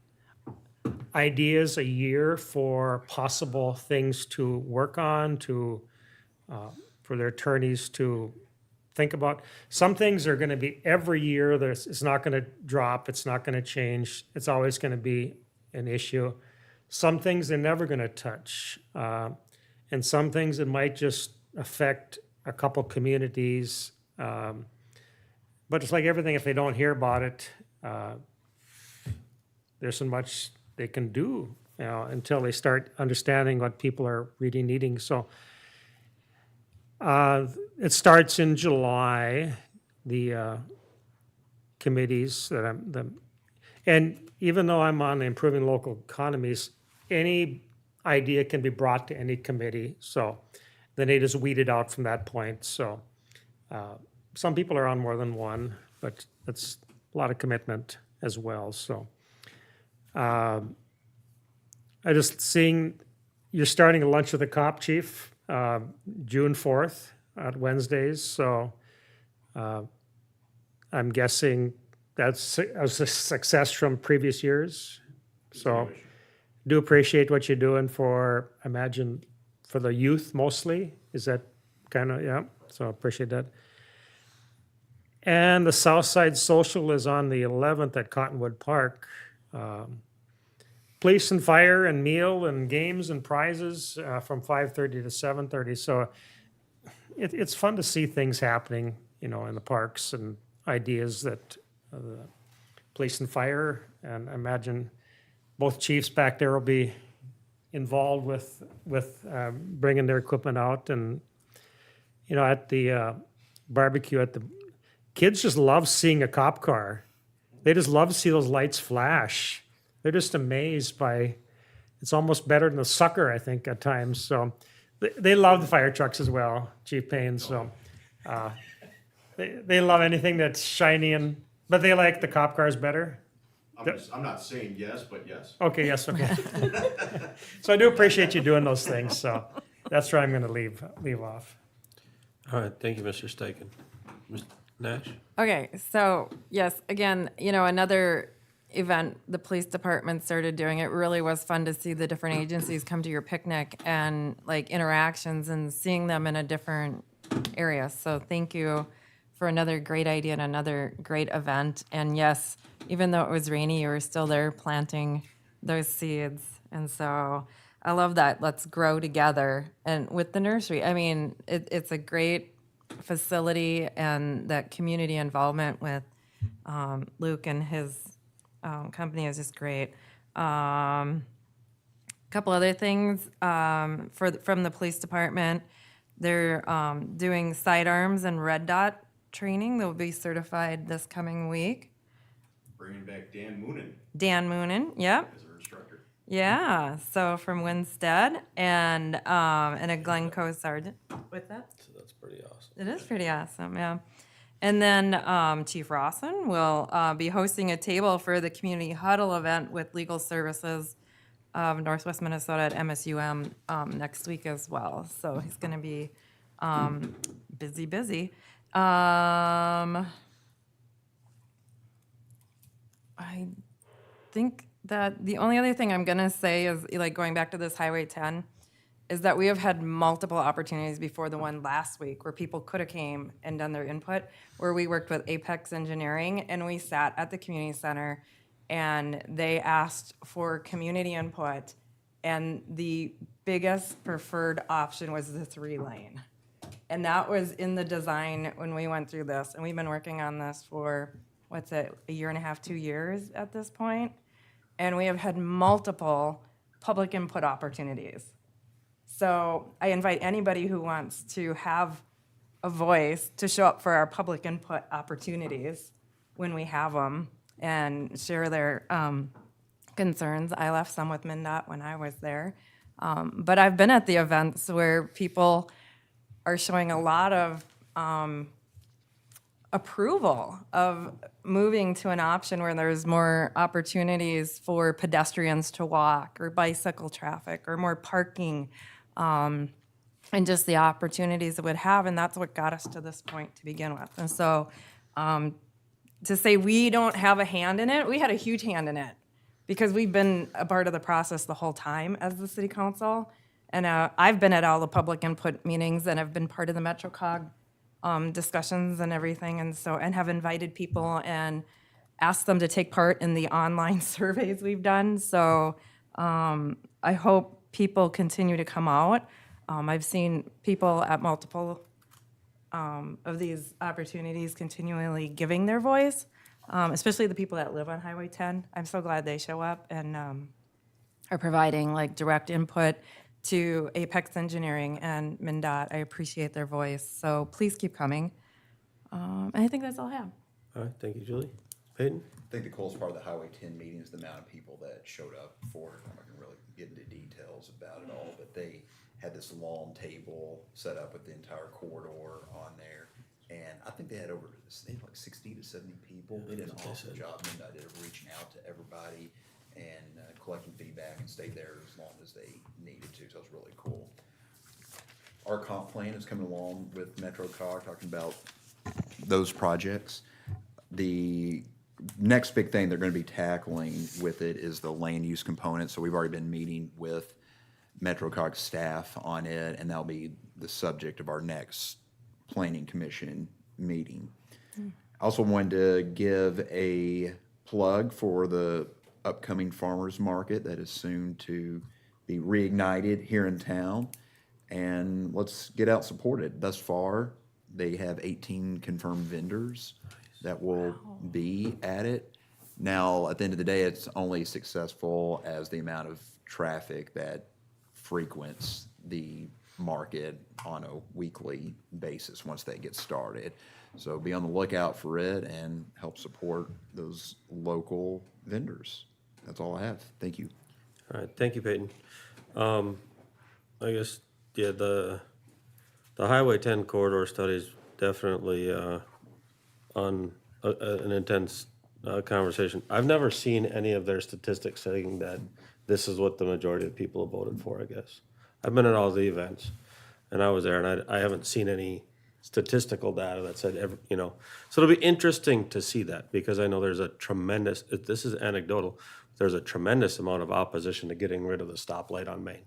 ideas a year for possible things to work on, for their attorneys to think about. Some things are going to be every year. It's not going to drop. It's not going to change. It's always going to be an issue. Some things they're never going to touch, and some things it might just affect a couple communities. But it's like everything, if they don't hear about it, there's so much they can do, until they start understanding what people are really needing. So it starts in July. The committees and even though I'm on improving local economies, any idea can be brought to any committee. So then they just weed it out from that point. So some people are on more than one, but that's a lot of commitment as well. So I just seeing you're starting a lunch with the cop chief June 4th at Wednesdays. So I'm guessing that's a success from previous years. So do appreciate what you're doing for, I imagine, for the youth mostly. Is that kind of, yeah, so I appreciate that. And the South Side Social is on the 11th at Cottonwood Park. Police and fire and meal and games and prizes from 5:30 to 7:30. So it's fun to see things happening, in the parks and ideas that the police and fire, and I imagine both chiefs back there will be involved with bringing their equipment out. And at the barbecue, at the kids just love seeing a cop car. They just love to see those lights flash. They're just amazed by. It's almost better than the sucker, I think, at times. So they love the fire trucks as well, Chief Payne. So they love anything that's shiny but they like the cop cars better. I'm not saying yes, but yes. Okay, yes, okay. So I do appreciate you doing those things, so that's where I'm gonna leave off. All right, thank you, Mr. Staken. Mr. Nash? Okay, so yes, again, another event the police department started doing. It really was fun to see the different agencies come to your picnic and like interactions and seeing them in a different area. So thank you for another great idea and another great event. And yes, even though it was rainy, you were still there planting those seeds. And so I love that. Let's grow together. And with the nursery, I mean, it's a great facility, and that community involvement with Luke and his company is just great. Couple other things from the police department. They're doing sidearms and red dot training. They'll be certified this coming week. Bringing back Dan Moonen Dan Moonen, yep. as our instructor. Yeah, so from Winstead and a Glencoe sergeant. What's that? So that's pretty awesome. It is pretty awesome, yeah. And then Chief Rawson will be hosting a table for the community huddle event with Legal Services of Northwest Minnesota at MSUM next week as well. So he's going to be busy. I think that the only other thing I'm going to say is, like, going back to this Highway 10, is that we have had multiple opportunities before the one last week where people could have came and done their input, where we worked with Apex Engineering and we sat at the community center and they asked for community input, and the biggest preferred option was the 3-lane. And that was in the design when we went through this, and we've been working on this for, a year and a half, 2 years at this point, and we have had multiple public input opportunities. So I invite anybody who wants to have a voice to show up for our public input opportunities when we have them and share their concerns. I left some with MnDOT when I was there. But I've been at the events where people are showing a lot of approval of moving to an option where there's more opportunities for pedestrians to walk, or bicycle traffic, or more parking, and just the opportunities it would have. And that's what got us to this point to begin with. And so to say we don't have a hand in it, we had a huge hand in it, because we've been a part of the process the whole time as the city council. And I've been at all the public input meetings, and I've been part of the MetroCog discussions and everything, and have invited people and asked them to take part in the online surveys we've done. So I hope people continue to come out. I've seen people at multiple of these opportunities continually giving their voice, especially the people that live on Highway 10. I'm so glad they show up and are providing like direct input to Apex Engineering and MnDOT. I appreciate their voice. So please keep coming. And I think that's all I have. All right, thank you, Julie. Peyton? I think the coolest part of the Highway 10 meeting is the amount of people that showed up for it. I'm not gonna really get into details about it all, but they had this long table set up with the entire corridor on there. And I think they had like 60 to 70 people. They did an awesome job, MnDOT did, of reaching out to everybody and collecting feedback, and stayed there as long as they needed to, so it was really cool. Our comp plan is coming along with MetroCog, talking about those projects. The next big thing they're gonna be tackling with it is the land use component, so we've already been meeting with MetroCog staff on it, and that'll be the subject of our next planning commission meeting. I also wanted to give a plug for the upcoming farmers market that is soon to be reignited here in town, and let's get out and support it. Thus far, they have 18 confirmed vendors that will be at it. Now, at the end of the day, it's only successful as the amount of traffic that frequents the market on a weekly basis once they get started. So be on the lookout for it and help support those local vendors. That's all I have. Thank you. All right, thank you, Peyton. I guess, yeah, the Highway 10 corridor study is definitely on an intense conversation. I've never seen any of their statistics saying that this is what the majority of people have voted for, I guess. I've been at all the events, and I was there, and I haven't seen any statistical data that said, so it'll be interesting to see that, because I know there's a tremendous, this is anecdotal, there's a tremendous amount of opposition to getting rid of the stoplight on Main.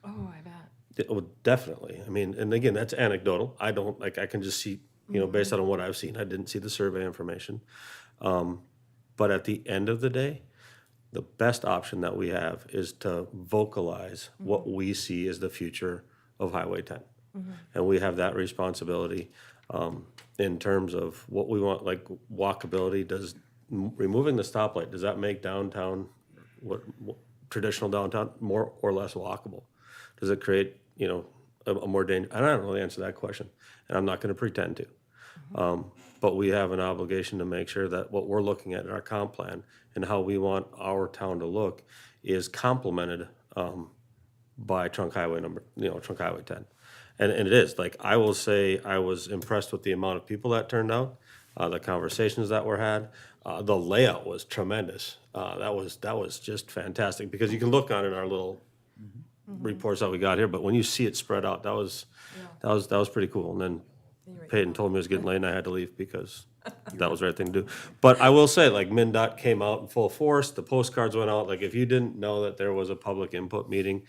Oh, I bet. Well, definitely. I mean, and again, that's anecdotal. I don't, I can just see, based on what I've seen, I didn't see the survey information. But at the end of the day, the best option that we have is to vocalize what we see as the future of Highway 10. And we have that responsibility in terms of what we want, like walkability. Does removing the stoplight, does that make downtown, what traditional downtown, more or less walkable? Does it create, a more danger? I don't really answer that question, and I'm not going to pretend to. But we have an obligation to make sure that what we're looking at in our comp plan and how we want our town to look is complemented by Trunk Highway 10. And it is, like, I will say, I was impressed with the amount of people that turned out, the conversations that were had. The layout was tremendous. That was just fantastic, because you can look on it in our little reports that we got here, but when you see it spread out, that was pretty cool. And then Peyton told me it was getting late and I had to leave because that was the right thing to do. But I will say, like, MnDOT came out in full force, the postcards went out. Like, if you didn't know that there was a public input meeting,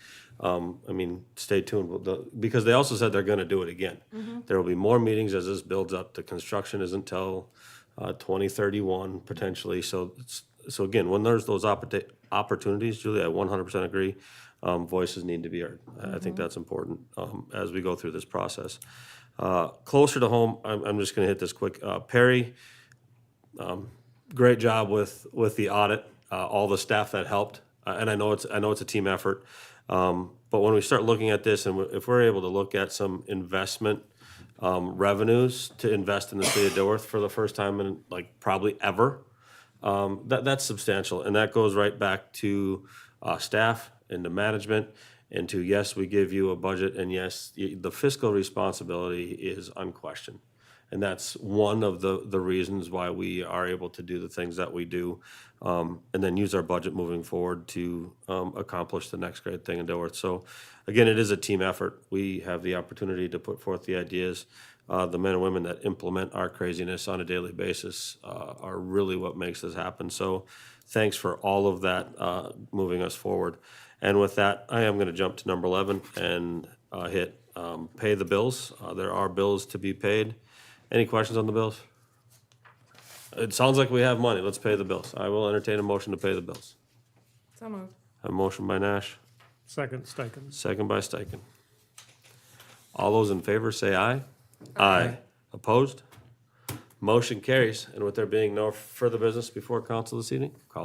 stay tuned, because they also said they're gonna do it again. There will be more meetings as this builds up. The construction isn't till 2031 potentially. So again, when there's those opportunities, Julie, I 100% agree. Voices need to be heard. I think that's important as we go through this process. Closer to home, I'm just gonna hit this quick. Perry, great job with the audit, all the staff that helped. And I know it's a team effort. But when we start looking at this, and if we're able to look at some investment revenues to invest in the city of Dilworth for the first time in, like, probably ever, that's substantial. And that goes right back to staff and to management, and to, yes, we give you a budget, and yes, the fiscal responsibility is unquestioned. And that's one of the reasons why we are able to do the things that we do, and then use our budget moving forward to accomplish the next great thing in Dilworth. So again, it is a team effort. We have the opportunity to put forth the ideas. The men and women that implement our craziness on a daily basis are really what makes this happen. So thanks for all of that moving us forward. And with that, I am going to jump to number 11 and hit pay the bills. There are bills to be paid. Any questions on the bills? It sounds like we have money. Let's pay the bills. I will entertain a motion to pay the bills. So moved. A motion by Nash, Second, Steichen. second by Steichen. All those in favor say aye. Aye. Opposed? Motion carries. And with there being no further business before council this evening, call